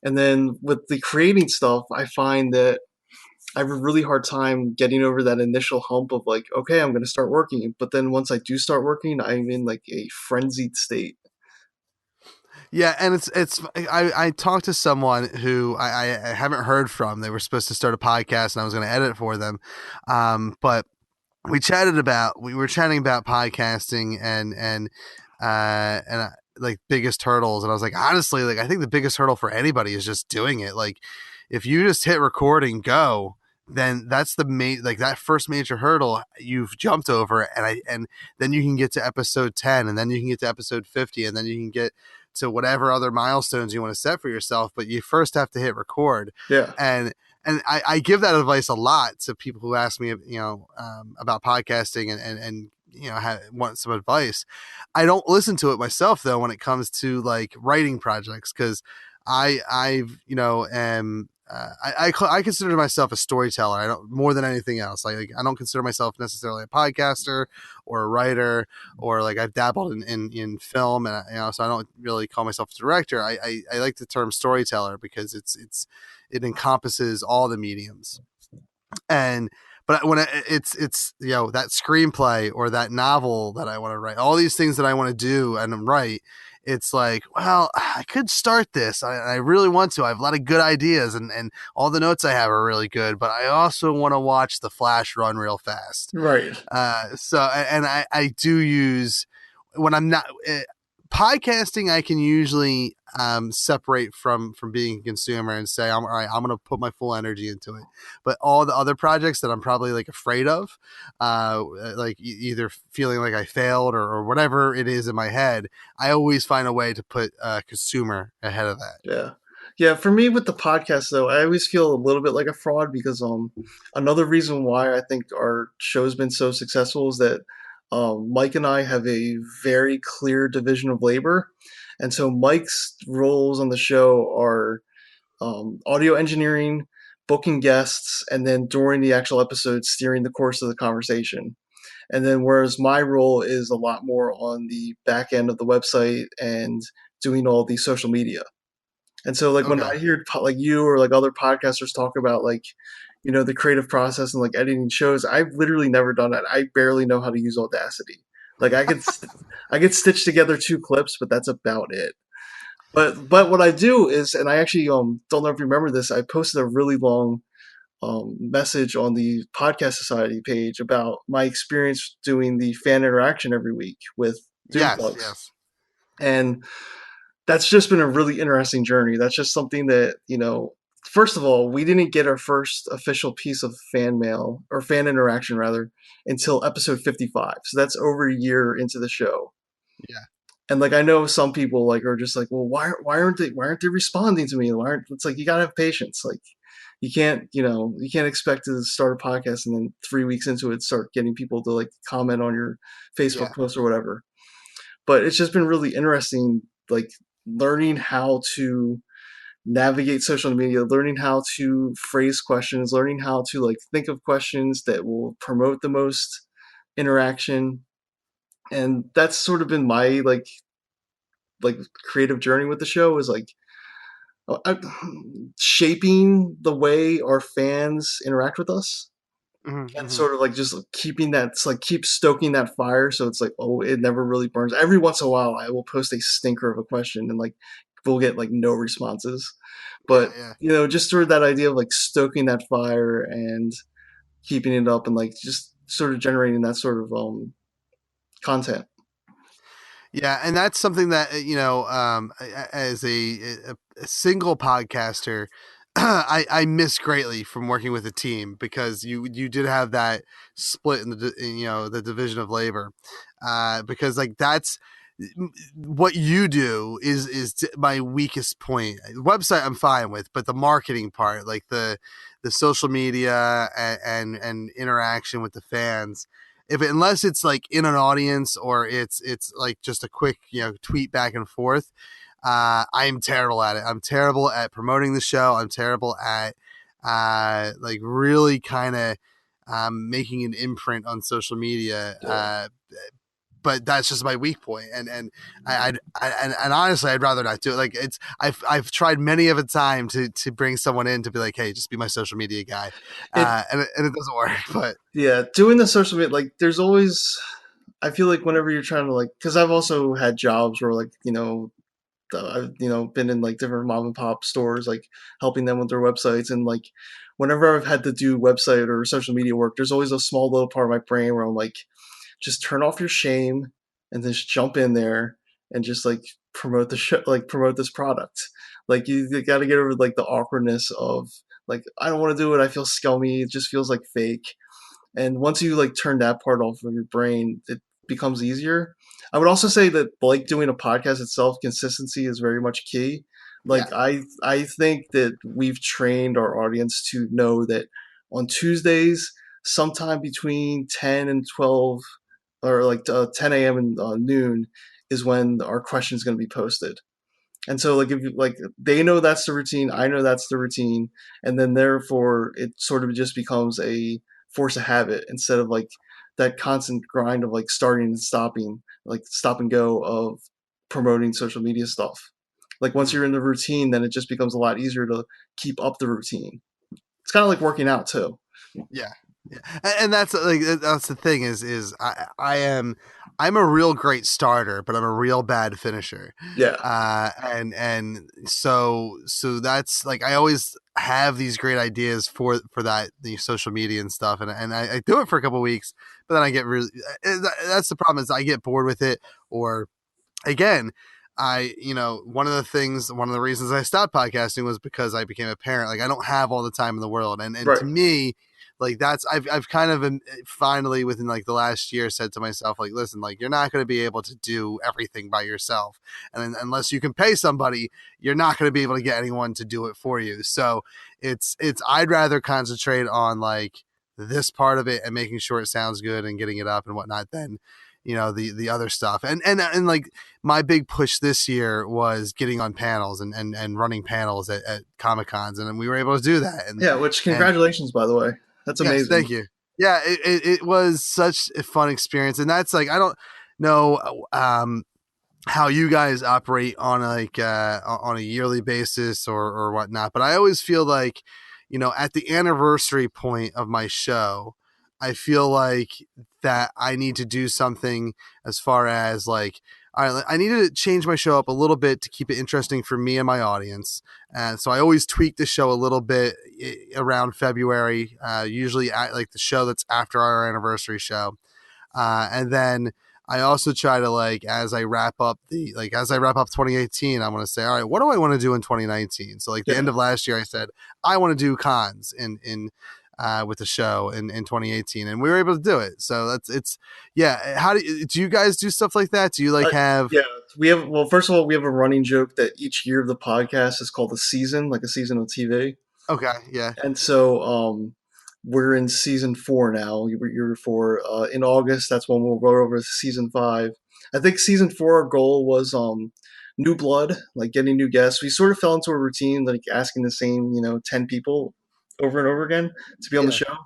And then with the creating stuff, I find that I have a really hard time getting over that initial hump of like, okay, I'm gonna start working. But then once I do start working, I'm in like a frenzied state. Yeah, and I talked to someone who I haven't heard from. They were supposed to start a podcast, and I was going to edit for them, but we were chatting about podcasting and like biggest hurdles, and I was like, honestly, like I think the biggest hurdle for anybody is just doing it. Like if you just hit record and go, then that's like that first major hurdle you've jumped over, and then you can get to episode 10, and then you can get to episode 50, and then you can get to whatever other milestones you want to set for yourself. But you first have to hit record. Yeah. And I give that advice a lot to people who ask me, about podcasting and want some advice. I don't listen to it myself though when it comes to like writing projects, because I've am I consider myself a storyteller. I don't, more than anything else. I don't consider myself necessarily a podcaster or a writer, or like I've dabbled in film, and so I don't really call myself a director. I like the term storyteller because it encompasses all the mediums. And but when it's that screenplay or that novel that I want to write, all these things that I want to do and write, it's like, well, I could start this. I really want to. I have a lot of good ideas, and all the notes I have are really good, but I also want to watch the Flash run real fast. Right. And I do use, when I'm not podcasting, I can usually separate from being a consumer and say, all right, I'm going to put my full energy into it. But all the other projects that I'm probably like afraid of, like either feeling like I failed or whatever it is in my head, I always find a way to put consumer ahead of that. Yeah. Yeah, for me with the podcast though, I always feel a little bit like a fraud because another reason why I think our show's been so successful is that Mike and I have a very clear division of labor. And so Mike's roles on the show are audio engineering, booking guests, and then during the actual episode, steering the course of the conversation. And then whereas my role is a lot more on the back end of the website and doing all the social media. And so like when Okay. I hear like you or like other podcasters talk about like, the creative process and like editing shows, I've literally never done that. I barely know how to use Audacity. Like I could stitch together 2 clips, but that's about it. But what I do is, and I actually don't know if you remember this, I posted a really long message on the Podcast Society page about my experience doing the fan interaction every week with Doom Yes, Thugs. yes. And that's just been a really interesting journey. That's just something that, first of all, we didn't get our first official piece of fan mail or fan interaction rather until episode 55. So that's over a year into the show. Yeah. And like I know some people like are just like, well, why aren't they responding to me? It's like you gotta have patience. Like you can't expect to start a podcast and then 3 weeks into it start getting people to like comment on your Facebook post or whatever. But it's just been really interesting, like learning how to navigate social media, learning how to phrase questions, learning how to like think of questions that will promote the most interaction. And that's sort of been my like creative journey with the show is like shaping the way our fans interact with us. And sort of like just keeping that, it's like keep stoking that fire. So it's like, oh, it never really burns. Every once in a while, I will post a stinker of a question and like we'll get like no responses. But, just sort of that idea of like stoking that fire and keeping it up and like just sort of generating that sort of content. Yeah, and that's something that as a single podcaster, I miss greatly from working with a team because you did have that split in the division of labor, because like that's what you do is my weakest point. Website I'm fine with, but the marketing part, like the social media and interaction with the fans, unless it's like in an audience or it's like just a quick tweet back and forth, I'm terrible at it. I'm terrible at promoting the show. I'm terrible at like really kind of making an imprint on social media. But that's just my weak point, and and honestly, I'd rather not do it. Like I've tried many of a time to bring someone in to be like, hey, just be my social media guy, and it doesn't work. But yeah, doing the social media, like there's always, I feel like whenever you're trying to like, because I've also had jobs where like I've been in like different mom and pop stores, like helping them with their websites, and like whenever I've had to do website or social media work, there's always a small little part of my brain where I'm like, just turn off your shame and just jump in there and just like promote the show, like promote this product. Like you got to get over like the awkwardness of like, I don't want to do it. I feel scummy. It just feels like fake. And once you like turn that part off of your brain, it becomes easier. I would also say that like doing a podcast itself, consistency is very much key. Like I think that we've trained our audience to know that on Tuesdays, sometime between 10 and 12 or like 10 a.m. and noon is when our question is going to be posted. And so like if like they know that's the routine, I know that's the routine, and then therefore it sort of just becomes a force of habit instead of like that constant grind of like starting and stopping, like stop and go of promoting social media stuff. Like once you're in the routine, then it just becomes a lot easier to keep up the routine. It's kind of like working out too. Yeah, yeah, and that's the thing is I'm a real great starter, but I'm a real bad finisher. Yeah. And so that's like I always have these great ideas for the social media and stuff, and I do it for a couple weeks, but then I get really that's the problem is I get bored with it, or again, one of the reasons I stopped podcasting was because I became a parent. Like I don't have all the time in the world. And Right. to me, like I've kind of finally within like the last year said to myself, like, listen, like you're not going to be able to do everything by yourself. And unless you can pay somebody, you're not going to be able to get anyone to do it for you. So I'd rather concentrate on like this part of it and making sure it sounds good and getting it up and whatnot than, the other stuff. And like my big push this year was getting on panels and running panels at Comic Cons, and we were able to do that. Yeah, which And congratulations, by the way. That's yes, amazing. thank you. Yeah, it was such a fun experience, and that's like I don't know how you guys operate on on a yearly basis or whatnot, but I always feel like at the anniversary point of my show, I feel like that I need to do something as far as like, all right, I need to change my show up a little bit to keep it interesting for me and my audience. And so I always tweak the show a little bit around February, usually at like the show that's after our anniversary show. And then I also try to like, as I wrap up 2018, I want to say, all right, what do I want to do in 2019? So like the Yeah. end of last year, I said, I want to do cons with the show in 2018, and we were able to do it. So yeah. How do you guys do stuff like that? Do you like have? Yeah, well, first of all, we have a running joke that each year of the podcast is called a season, like a season of TV. Okay. Yeah. And so we're in season 4 now. You're for in August. That's when we'll go over to season 5. I think season 4 our goal was new blood, like getting new guests. We sort of fell into a routine, like asking the same 10 people over and over again to be on the Yeah. show,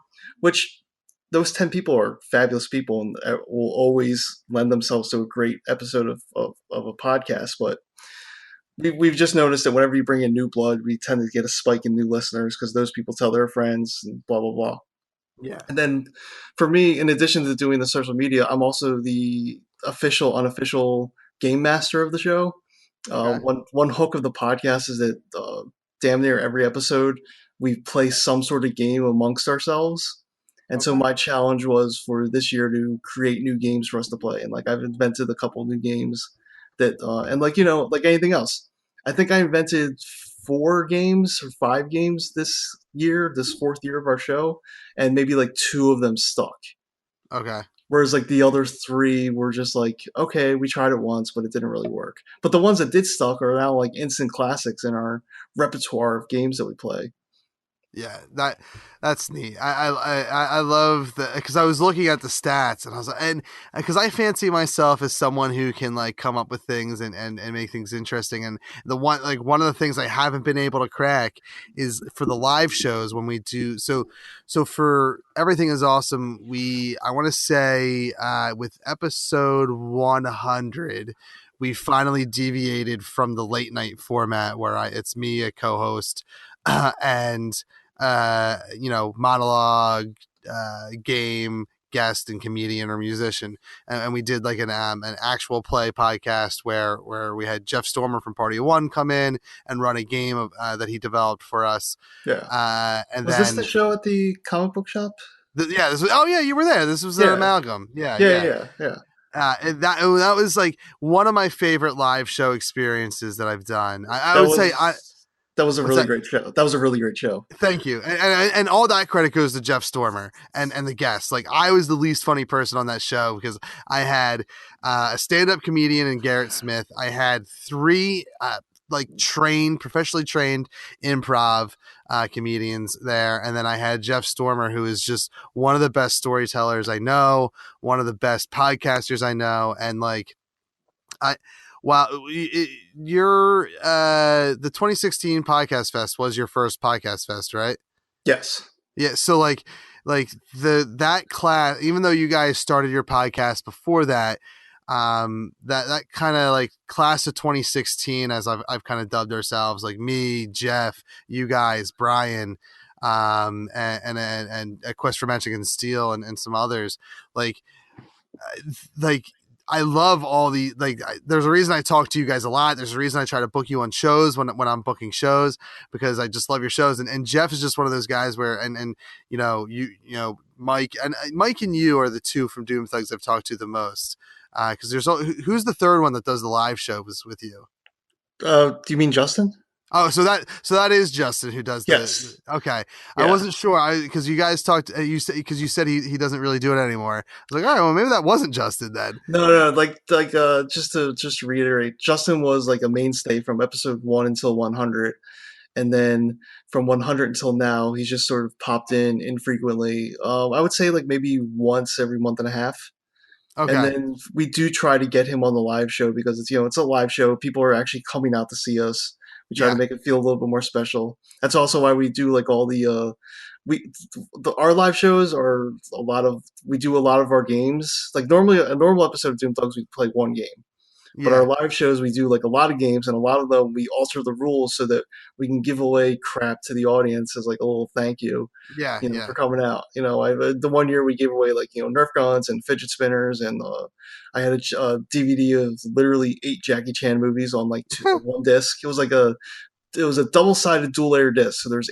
which those 10 people are fabulous people and will always lend themselves to a great episode of a podcast. But we've just noticed that whenever you bring in new blood, we tend to get a spike in new listeners because those people tell their friends and blah, blah, blah. Yeah. And then for me, in addition to doing the social media, I'm also the official, unofficial game master of the show. Okay. One hook of the podcast is that damn near every episode we play some sort of game amongst ourselves. And so Okay. my challenge was for this year to create new games for us to play. And like I've invented a couple new games that and like like anything else. I think I invented 4 games or 5 games this year, this 4th year of our show, and maybe like 2 of them stuck. Okay. Whereas like the other 3 were just like, okay, we tried it once, but it didn't really work. But the ones that did stuck are now like instant classics in our repertoire of games that we play. Yeah, that's neat. I love because I was looking at the stats and I was like, and because I fancy myself as someone who can like come up with things and make things interesting. And one of the things I haven't been able to crack is for the live shows when we do so for Everything Is Awesome. I want to say with episode 100. We finally deviated from the late night format where it's me, a co-host, and monologue, game, guest, and comedian or musician, and we did like an actual play podcast where we had Jeff Stormer from Party of One come in and run a game of that he developed for us. Yeah. And Was then this the show at the comic book shop? You were there. This was an amalgam. Yeah. That was like one of my favorite live show experiences that I've done. That was a really great show. That was a really great show. Thank you. And all that credit goes to Jeff Stormer and the guests. Like I was the least funny person on that show because I had a stand-up comedian in Garrett Smith. I had 3 professionally trained improv comedians there. And then I had Jeff Stormer, who is just one of the best storytellers I know, one of the best podcasters I know. And like, Wow, your the 2016 Podcast Fest was your first Podcast Fest, right? Yes. Yeah, so like that class, even though you guys started your podcast before that, that kind of like class of 2016, as I've kind of dubbed ourselves, like me, Jeff, you guys, Brian, and Quest for Magic and Steel, and some others, like like I love all the there's a reason I talk to you guys a lot. There's a reason I try to book you on shows when I'm booking shows, because I just love your shows. And Jeff is just one of those guys where and Mike and you are the two from Doom Thugs I've talked to the most. Because who's the third one that does the live shows with you? Do you mean Justin? Oh, so that is Justin who does Yes. okay. I Yeah. wasn't sure because you guys talked. You said he doesn't really do it anymore. I was like, all right, well maybe that wasn't Justin then. No, just to reiterate, Justin was like a mainstay from episode 1 until 100, and then from 100 until now, he's just sort of popped in infrequently. I would say like maybe once every month and a half. And Okay. then we do try to get him on the live show because it's a live show. People are actually coming out to see us. We try to Yeah. make it feel a little bit more special. That's also why we do like all our live shows are we do a lot of our games. Like normally a normal episode of Doom Thugs we play one game. But our Yeah. live shows, we do like a lot of games, and a lot of them we alter the rules so that we can give away crap to the audience as like a little thank you, Yeah. for coming out. The one year we gave away like Nerf guns and fidget spinners, and I had a DVD of literally 8 Jackie Chan movies on like one disc. It was a double-sided dual-layer disc, so there's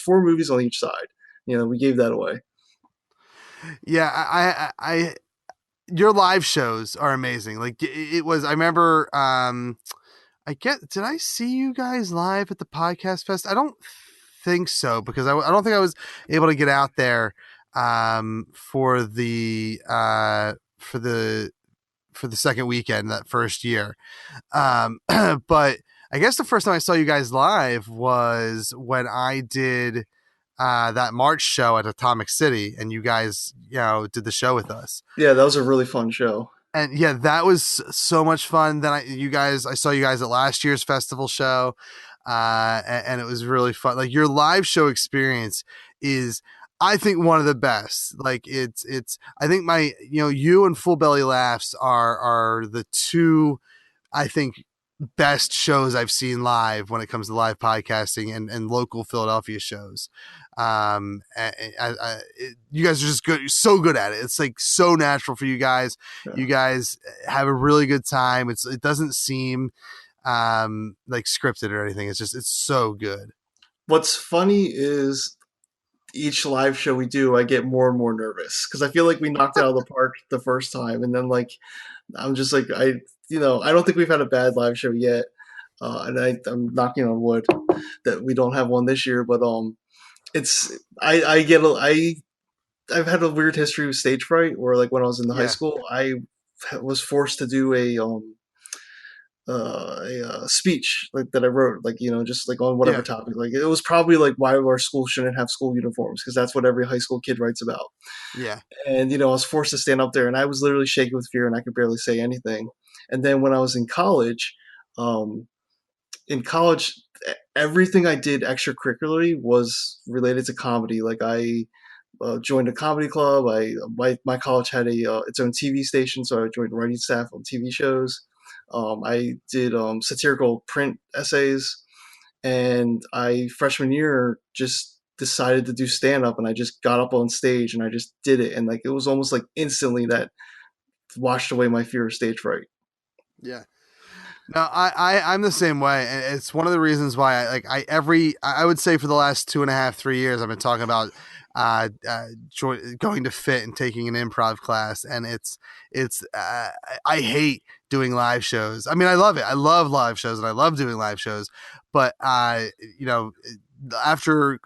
4 movies on each side. We gave that away. Yeah. I your live shows are amazing. Like it was. I remember. Did I see you guys live at the Podcast Fest? I don't think so, because I don't think I was able to get out there for the second weekend that first year. But I guess the first time I saw you guys live was when I did that March show at Atomic City, and you guys did the show with us. Yeah, that was a really fun show. And yeah, that was so much fun. Then I saw you guys at last year's festival show, and it was really fun. Like your live show experience is, I think, one of the best. Like it's. I think you and Full Belly Laughs are the two, I think, best shows I've seen live when it comes to live podcasting and local Philadelphia shows. You guys are just good. You're so good at it. It's like so natural for you guys. Yeah. You guys have a really good time. It doesn't seem like scripted or anything. It's so good. What's funny is each live show we do, I get more and more nervous because I feel like we knocked it out of the park the first time, and then like I'm just like I don't think we've had a bad live show yet, and I'm knocking on wood that we don't have one this year. But I've had a weird history with stage fright, where like when I was in high school, I was forced to do a speech like that I wrote, like just like on whatever topic. Like it was probably like why our school shouldn't have school uniforms, because that's what every high school kid writes about. Yeah. And I was forced to stand up there, and I was literally shaking with fear, and I could barely say anything. And then when I was in college, everything I did extracurricularly was related to comedy. Like I joined a comedy club. My college had its own TV station, so I joined writing staff on TV shows. I did satirical print essays, and freshman year just decided to do stand up, and I just got up on stage and I just did it, and like it was almost like instantly that washed away my fear of stage fright. Yeah. No, I'm the same way, and it's one of the reasons why I would say for the last 2.5-3 years I've been talking about going to FIT and taking an improv class, and I hate doing live shows. I mean, I love it. I love live shows, and I love doing live shows, but after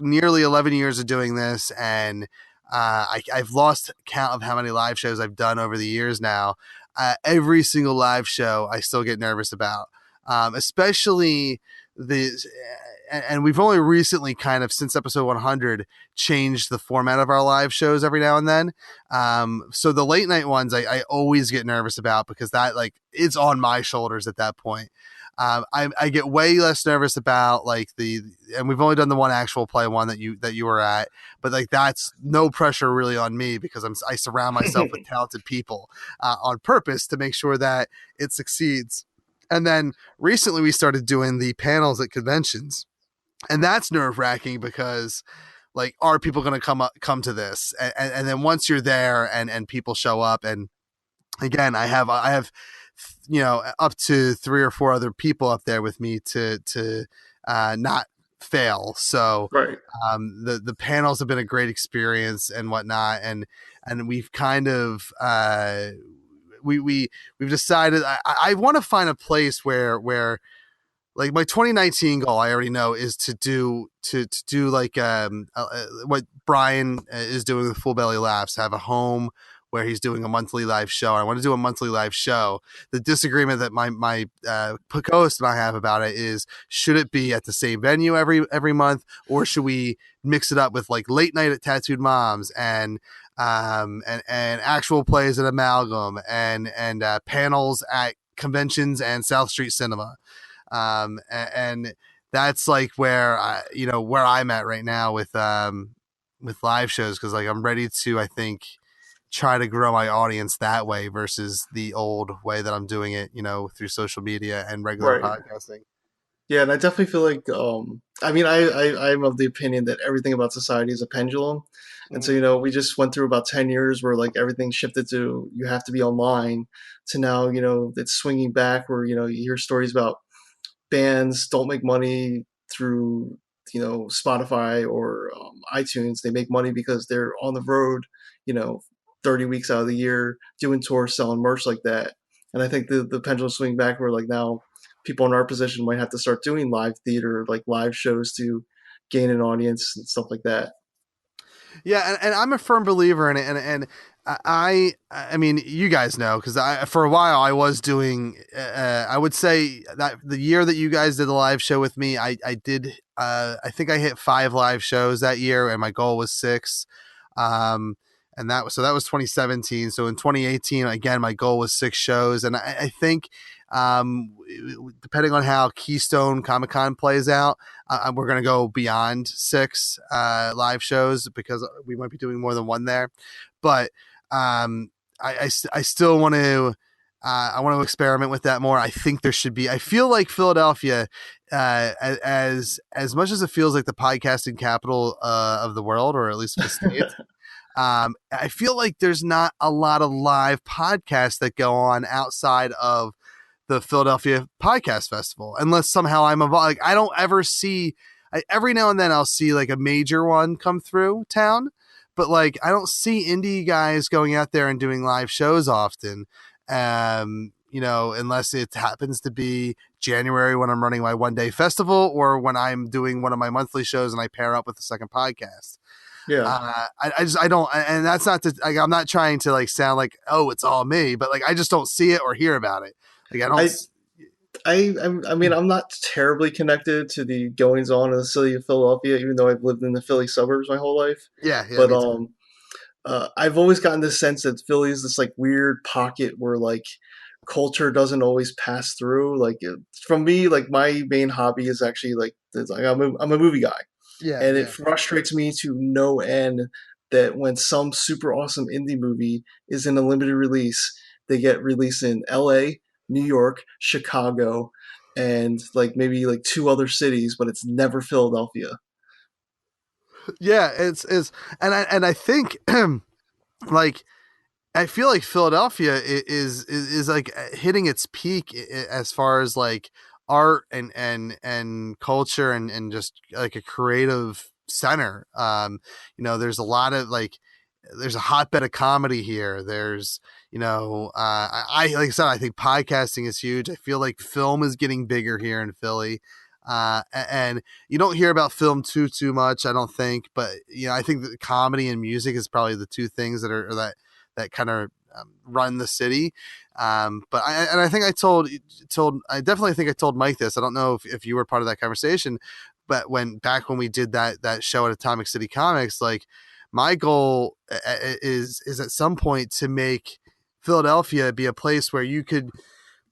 nearly 11 years of doing this, and I've lost count of how many live shows I've done over the years now. Every single live show I still get nervous about, especially and we've only recently kind of since episode 100 changed the format of our live shows every now and then. So the late night ones I always get nervous about because that like it's on my shoulders at that point. I get way less nervous about like and we've only done the one actual play one that you were at, but like that's no pressure really on me because I surround myself with talented people on purpose to make sure that it succeeds. And then recently we started doing the panels at conventions, and that's nerve wracking because like, are people going to come to this? And then once you're there and people show up, and again, I have, up to 3 or 4 other people up there with me to not fail. So, Right. The panels have been a great experience and whatnot. And we've kind of, we've decided I want to find a place where like my 2019 goal I already know is to do like what Brian is doing with Full Belly Laughs, have a home where he's doing a monthly live show. I want to do a monthly live show. The disagreement that my co-host and I have about it is, should it be at the same venue every month, or should we mix it up with like late night at Tattooed Moms and actual plays at Amalgam and panels at conventions and South Street Cinema. And that's like where where I'm at right now with live shows, because like I'm ready to, I think, try to grow my audience that way versus the old way that I'm doing it, through social media and regular Right. podcasting. Yeah, and I definitely feel like I'm of the opinion that everything about society is a pendulum. And so, we just went through about 10 years where like everything shifted to you have to be online, to now, it's swinging back where, you hear stories about bands don't make money through Spotify or iTunes. They make money because they're on the road, 30 weeks out of the year doing tours, selling merch like that. And I think the pendulum swing back where like now people in our position might have to start doing live theater, like live shows, to gain an audience and stuff like that. Yeah, and I'm a firm believer in it, and I mean, you guys know, because for a while I was doing. I would say that the year that you guys did the live show with me, I did. I think I hit 5 live shows that year, and my goal was 6. And that was 2017. So in 2018, again, my goal was 6 shows, and I think, depending on how Keystone Comic-Con plays out, we're going to go beyond 6 live shows, because we might be doing more than one there. But I still want to I want to experiment with that more. I think there should be. I feel like Philadelphia, as much as it feels like the podcasting capital of the world, or at least of the state. I feel like there's not a lot of live podcasts that go on outside of the Philadelphia Podcast Festival, unless somehow I'm involved. Like, I don't ever see. Every now and then I'll see like a major one come through town, but like I don't see indie guys going out there and doing live shows often. Unless it happens to be January when I'm running my one-day festival, or when I'm doing one of my monthly shows and I pair up with the second podcast. Yeah. I don't, and that's not to, like, I'm not trying to like sound like, oh, it's all me, but like, I just don't see it or hear about it. Like, I don't. I mean, I'm not terribly connected to the goings on of the city of Philadelphia, even though I've lived in the Philly suburbs my whole life. Yeah. But I've always gotten this sense that Philly is this like weird pocket where like culture doesn't always pass through. Like, from me, like my main hobby is actually like I'm a movie guy. Yeah. And it frustrates me to no end that when some super awesome indie movie is in a limited release, they get released in LA, New York, Chicago, and like maybe like 2 other cities, but it's never Philadelphia. Yeah, it's and I think like, I feel like Philadelphia is like hitting its peak as far as like art and culture and just like a creative center. There's a lot of like, there's a hotbed of comedy here. There's, I like I said, I think podcasting is huge. I feel like film is getting bigger here in Philly. And you don't hear about film too much, I don't think, but I think that comedy and music is probably the 2 things that kind of run the city. But I think I definitely think I told Mike this. I don't know if you were part of that conversation, but back when we did that show at Atomic City Comics, like my goal is at some point to make Philadelphia be a place where you could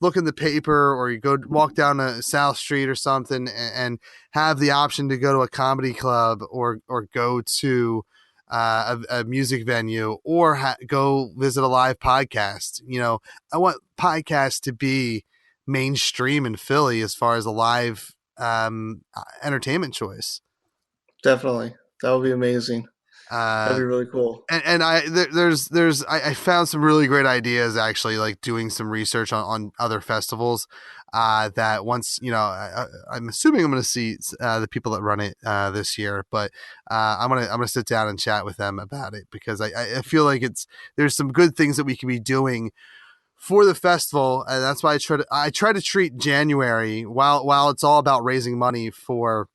look in the paper or you go walk down a South Street or something and have the option to go to a comedy club or go to a music venue or go visit a live podcast. You know, I want podcasts to be mainstream in Philly as far as a live entertainment choice. Definitely. That would be amazing. That'd be really cool. And I found some really great ideas actually, like doing some research on other festivals that once, you know, I'm assuming I'm going to see the people that run it this year, but I'm going to sit down and chat with them about it because I feel like there's some good things that we can be doing for the festival. And that's why I try to treat January while it's all about raising money for,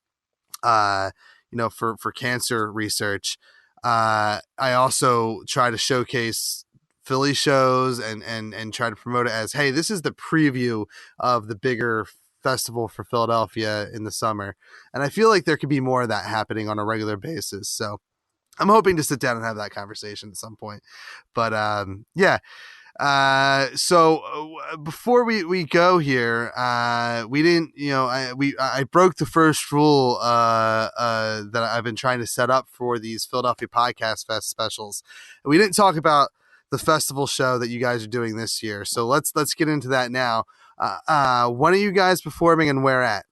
for cancer research. I also try to showcase Philly shows and try to promote it as, hey, this is the preview of the bigger festival for Philadelphia in the summer. And I feel like there could be more of that happening on a regular basis. So I'm hoping to sit down and have that conversation at some point. But yeah. So before we go here, we didn't, I broke the first rule that I've been trying to set up for these Philadelphia Podcast Fest specials. We didn't talk about the festival show that you guys are doing this year. So let's get into that now. When are you guys performing and where at?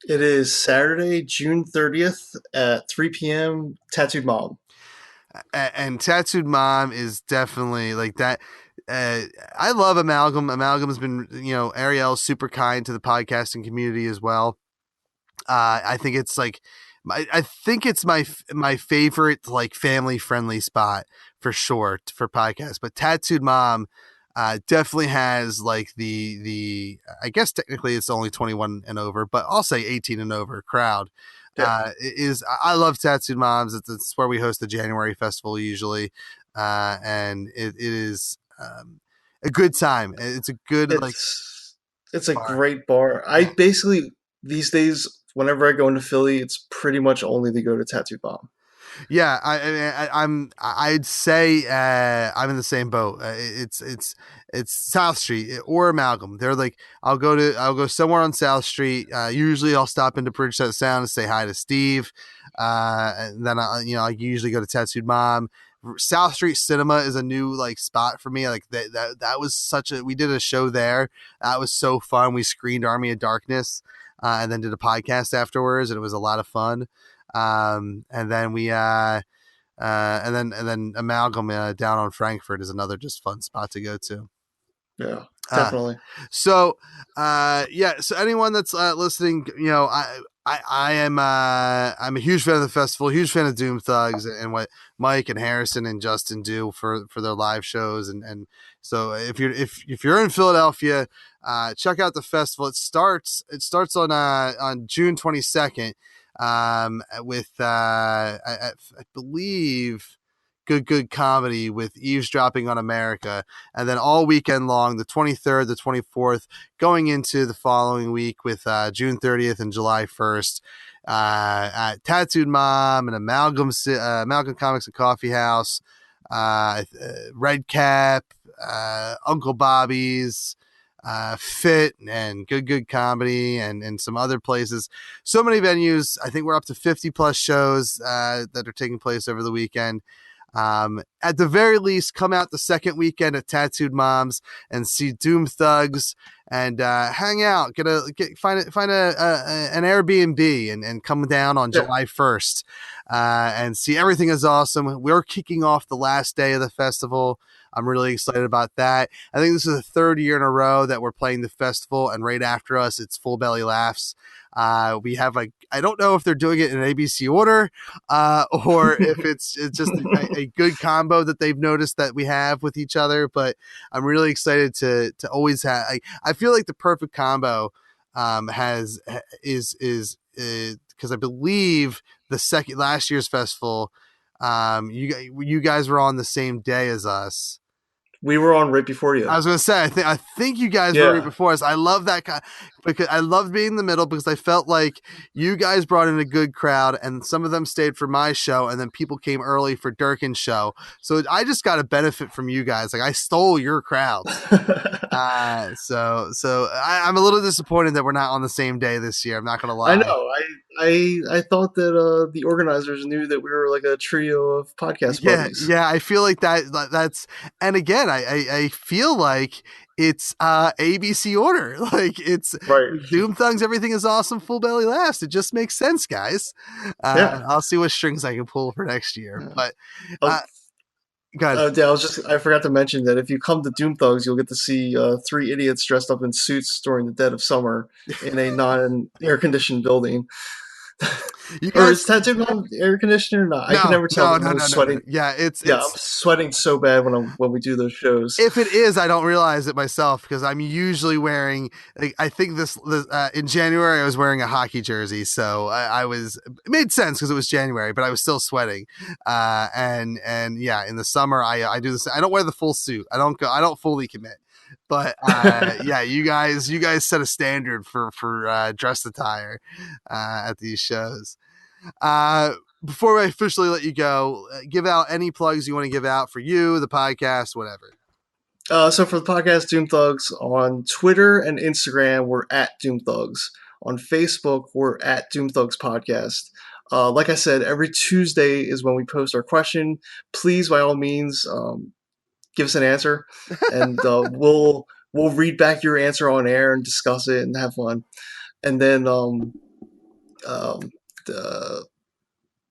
It is Saturday, June 30th at 3 p.m. Tattooed Mom. And Tattooed Mom is definitely like that. I love Amalgam. Amalgam has been, Ariel's super kind to the podcasting community as well. I think it's like, I think it's my favorite, like, family friendly spot for sure for podcasts, but Tattooed Mom definitely has like the I guess technically it's only 21 and over, but I'll say 18 and over crowd. Yeah. I love Tattooed Moms. It's where we host the January festival usually. And it is a good time. It's a good, it's a great bar. I basically these days, whenever I go into Philly, it's pretty much only to go to Tattooed Mom. Yeah, I'd say I'm in the same boat. It's South Street or Amalgam. They're like, I'll go somewhere on South Street. Usually I'll stop into Bridgeset Sound to say hi to Steve. And then I usually go to Tattooed Mom. South Street Cinema is a new like spot for me. Like that was we did a show there. That was so fun. We screened Army of Darkness and then did a podcast afterwards, and it was a lot of fun. And then we and then Amalgam down on Frankfurt is another just fun spot to go to. Yeah, definitely. So anyone that's listening, I am I'm a huge fan of the festival, huge fan of Doom Thugs and what Mike and Harrison and Justin do for their live shows, and so if you're in Philadelphia, check out the festival. It starts on June 22nd. With I believe good comedy with Eavesdropping on America, and then all weekend long, the 23rd, the 24th, going into the following week with June 30th and July 1st at Tattooed Mom and Amalgam Comics and Coffee House, Red Cap, Uncle Bobby's, Fit and good comedy and some other places. So many venues. I think we're up to 50 plus shows that are taking place over the weekend. At the very least, come out the second weekend at Tattooed Moms and see Doom Thugs and hang out. Find an Airbnb and come down on July 1st and see Everything Is Awesome. We're kicking off the last day of the festival. I'm really excited about that. I think this is the third year in a row that we're playing the festival, and right after us, it's Full Belly Laughs. We have I don't know if they're doing it in ABC order or if it's just a good combo that they've noticed that we have with each other. But I'm really excited to always have. I feel like the perfect combo is because I believe last year's festival, you guys were on the same day as us. We were on right before you. I was gonna say, I think you guys were right before us. I love that because I loved being in the middle because I felt like you guys brought in a good crowd, and some of them stayed for my show, and then people came early for Durkin's show. So I just got a benefit from you guys. Like I stole your crowds. So I'm a little disappointed that we're not on the same day this year. I'm not gonna lie. I know. I thought that the organizers knew that we were like a trio of podcast buddies. Yeah. I feel like that's, and again, I feel like it's ABC order. Like it's Right. Doom Thugs, everything is awesome, full belly laughs. It just makes sense, guys. I'll see what strings I can pull for next year. But yeah, I forgot to mention that if you come to Doom Thugs, you'll get to see 3 idiots dressed up in suits during the dead of summer in a non-air conditioned building. Or is Tattoo Mom air conditioner or not? I can never tell. No. Sweating. Yeah, I'm sweating so bad when we do those shows. If it is, I don't realize it myself because I'm usually wearing. Like, I think this in January I was wearing a hockey jersey, so it made sense because it was January, but I was still sweating. And yeah, in the summer I do this. I don't wear the full suit. I don't fully commit. But yeah, you guys set a standard for dress attire at these shows. Before I officially let you go, give out any plugs you want to give out for you, the podcast, whatever. So for the podcast Doom Thugs, on Twitter and Instagram, we're at Doom Thugs. On Facebook, we're at Doom Thugs Podcast. Like I said, every Tuesday is when we post our question. Please, by all means, give us an answer, and we'll read back your answer on air and discuss it and have fun. And then,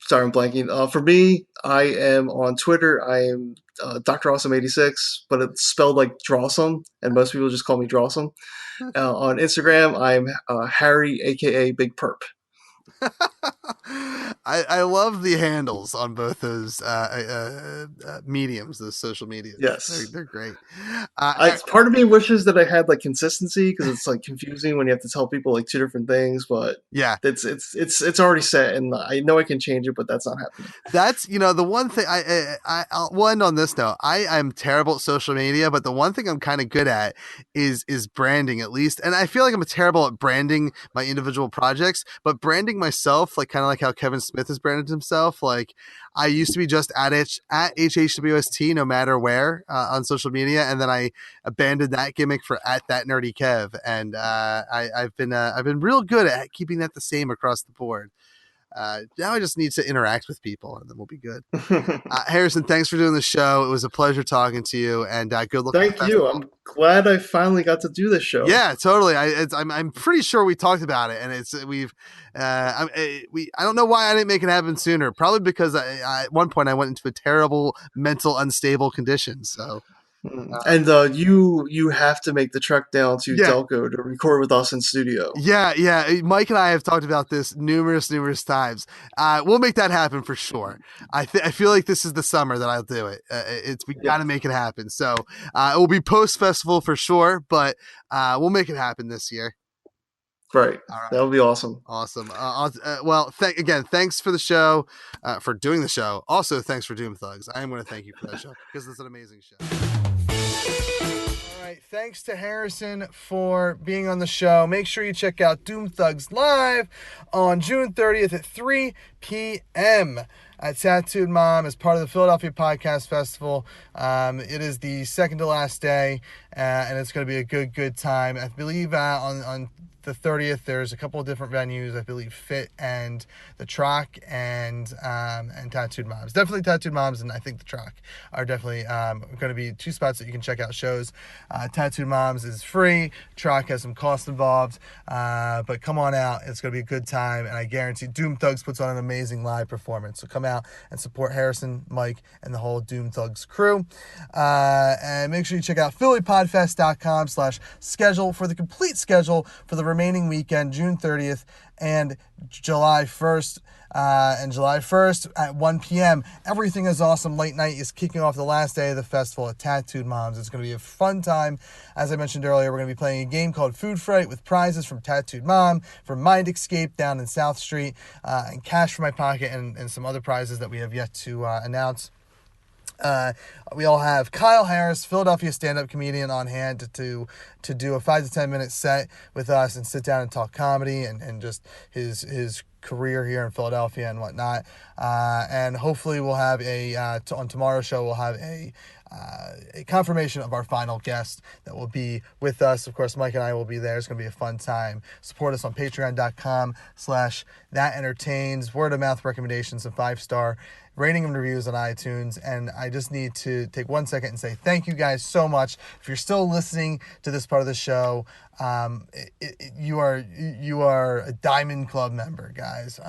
sorry, I'm blanking. For me, I am on Twitter. I am Dr. Awesome86, but it's spelled like Drawsome, and most people just call me Drawsome. On Instagram, I'm Harry, aka Big Perp. I love the handles on both those mediums, those social medias. Yes, they're great. Part of me wishes that I had like consistency because it's like confusing when you have to tell people like 2 different things. But yeah, it's already set, and I know I can change it, but that's not happening. That's the one thing I'll end on this note. I'm terrible at social media, but the one thing I'm kind of good at is branding, at least. And I feel like I'm terrible at branding my individual projects, but branding myself, like kind of like how Kevin Smith has branded himself. Like I used to be just at HHWST no matter where on social media, and then I abandoned that gimmick for at that nerdy Kev, and I've been real good at keeping that the same across the board. Now I just need to interact with people, and then we'll be good. Harrison, thanks for doing the show. It was a pleasure talking to you, and good luck. Thank you. I'm glad I finally got to do this show. Yeah, totally. I'm pretty sure we talked about it, and I don't know why I didn't make it happen sooner. Probably because at one point I went into a terrible mental unstable condition. So. And you have to make the trek down to DelCo to record with us in studio. Yeah. Mike and I have talked about this numerous times. We'll make that happen for sure. I feel like this is the summer that I'll do it. We got to make it happen. So it will be post festival for sure, but we'll make it happen this year. Right. That'll be awesome. Awesome. Well, thanks for the show, for doing the show. Also, thanks for Doom Thugs. I am going to thank you for that show because it's an amazing show. All right. Thanks to Harrison for being on the show. Make sure you check out Doom Thugs live on June 30th at 3 p.m. at Tattooed Mom as part of the Philadelphia Podcast Festival. It is the second to last day, and it's going to be a good time. I believe on the 30th, there's a couple of different venues. I believe Fit and the Troc and Tattooed Moms. Definitely Tattooed Moms, and I think the Troc are definitely going to be 2 spots that you can check out shows. Tattooed Moms is free. Troc has some cost involved, but come on out. It's going to be a good time, and I guarantee Doom Thugs puts on an amazing live performance. So come out and support Harrison, Mike, and the whole Doom Thugs crew. And make sure you check out phillypodfest.com/schedule for the complete schedule for the remaining weekend, June 30th and July 1st. And July 1st at 1 p.m. Everything is Awesome Late Night is kicking off the last day of the festival at Tattooed Moms. It's going to be a fun time. As I mentioned earlier, we're going to be playing a game called Food Fright with prizes from Tattooed Mom, from Mind Escape down in South Street, and cash for my pocket and some other prizes that we have yet to announce. We'll have Kyle Harris, Philadelphia stand-up comedian, on hand to do a 5 to 10 minute set with us and sit down and talk comedy and just his career here in Philadelphia and whatnot. And hopefully we'll have on tomorrow's show, we'll have a confirmation of our final guest that will be with us. Of course, Mike and I will be there. It's going to be a fun time. Support us on patreon.com/thatentertains. Word of mouth recommendations and 5-star rating and reviews on iTunes. And I just need to take 1 second and say thank you guys so much. If you're still listening to this part of the show, you are a Diamond Club member, guys.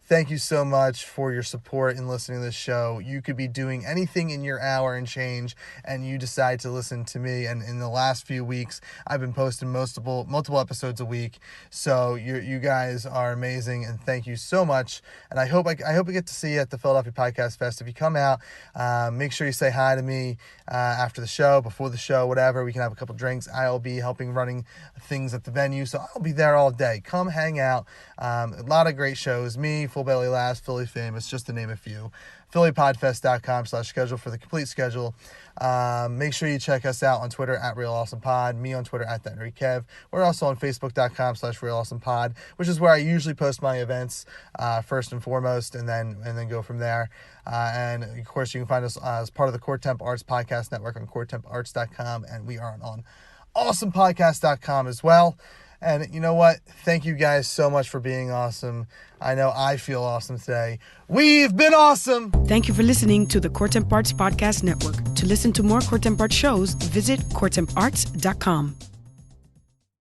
Thank you so much for your support in listening to this show. You could be doing anything in your hour and change, and you decide to listen to me. And in the last few weeks, I've been posting multiple episodes a week. So you guys are amazing, and thank you so much. And I hope we get to see you at the Philadelphia Podcast Fest. If you come out, make sure you say hi to me after the show, before the show, whatever. We can have a couple drinks. I'll be running things at the venue, so I'll be there all day. Come hang out. A lot of great shows. Me, Full Belly Laughs, Philly Famous, just to name a few. PhillyPodFest.com/schedule for the complete schedule. Make sure you check us out on Twitter at RealAwesomePod, me on Twitter at ThatNerdKev. We're also on Facebook.com/RealAwesomePod, which is where I usually post my events first and foremost, and then go from there. And of course, you can find us as part of the Core Temp Arts Podcast Network on CoreTempArts.com, and we are on AwesomePodcast.com as well. And you know what? Thank you guys so much for being awesome. I know I feel awesome today. We've been awesome. Thank you for listening to the Core Temp Arts Podcast Network. To listen to more Core Temp Arts shows, visit CoreTempArts.com.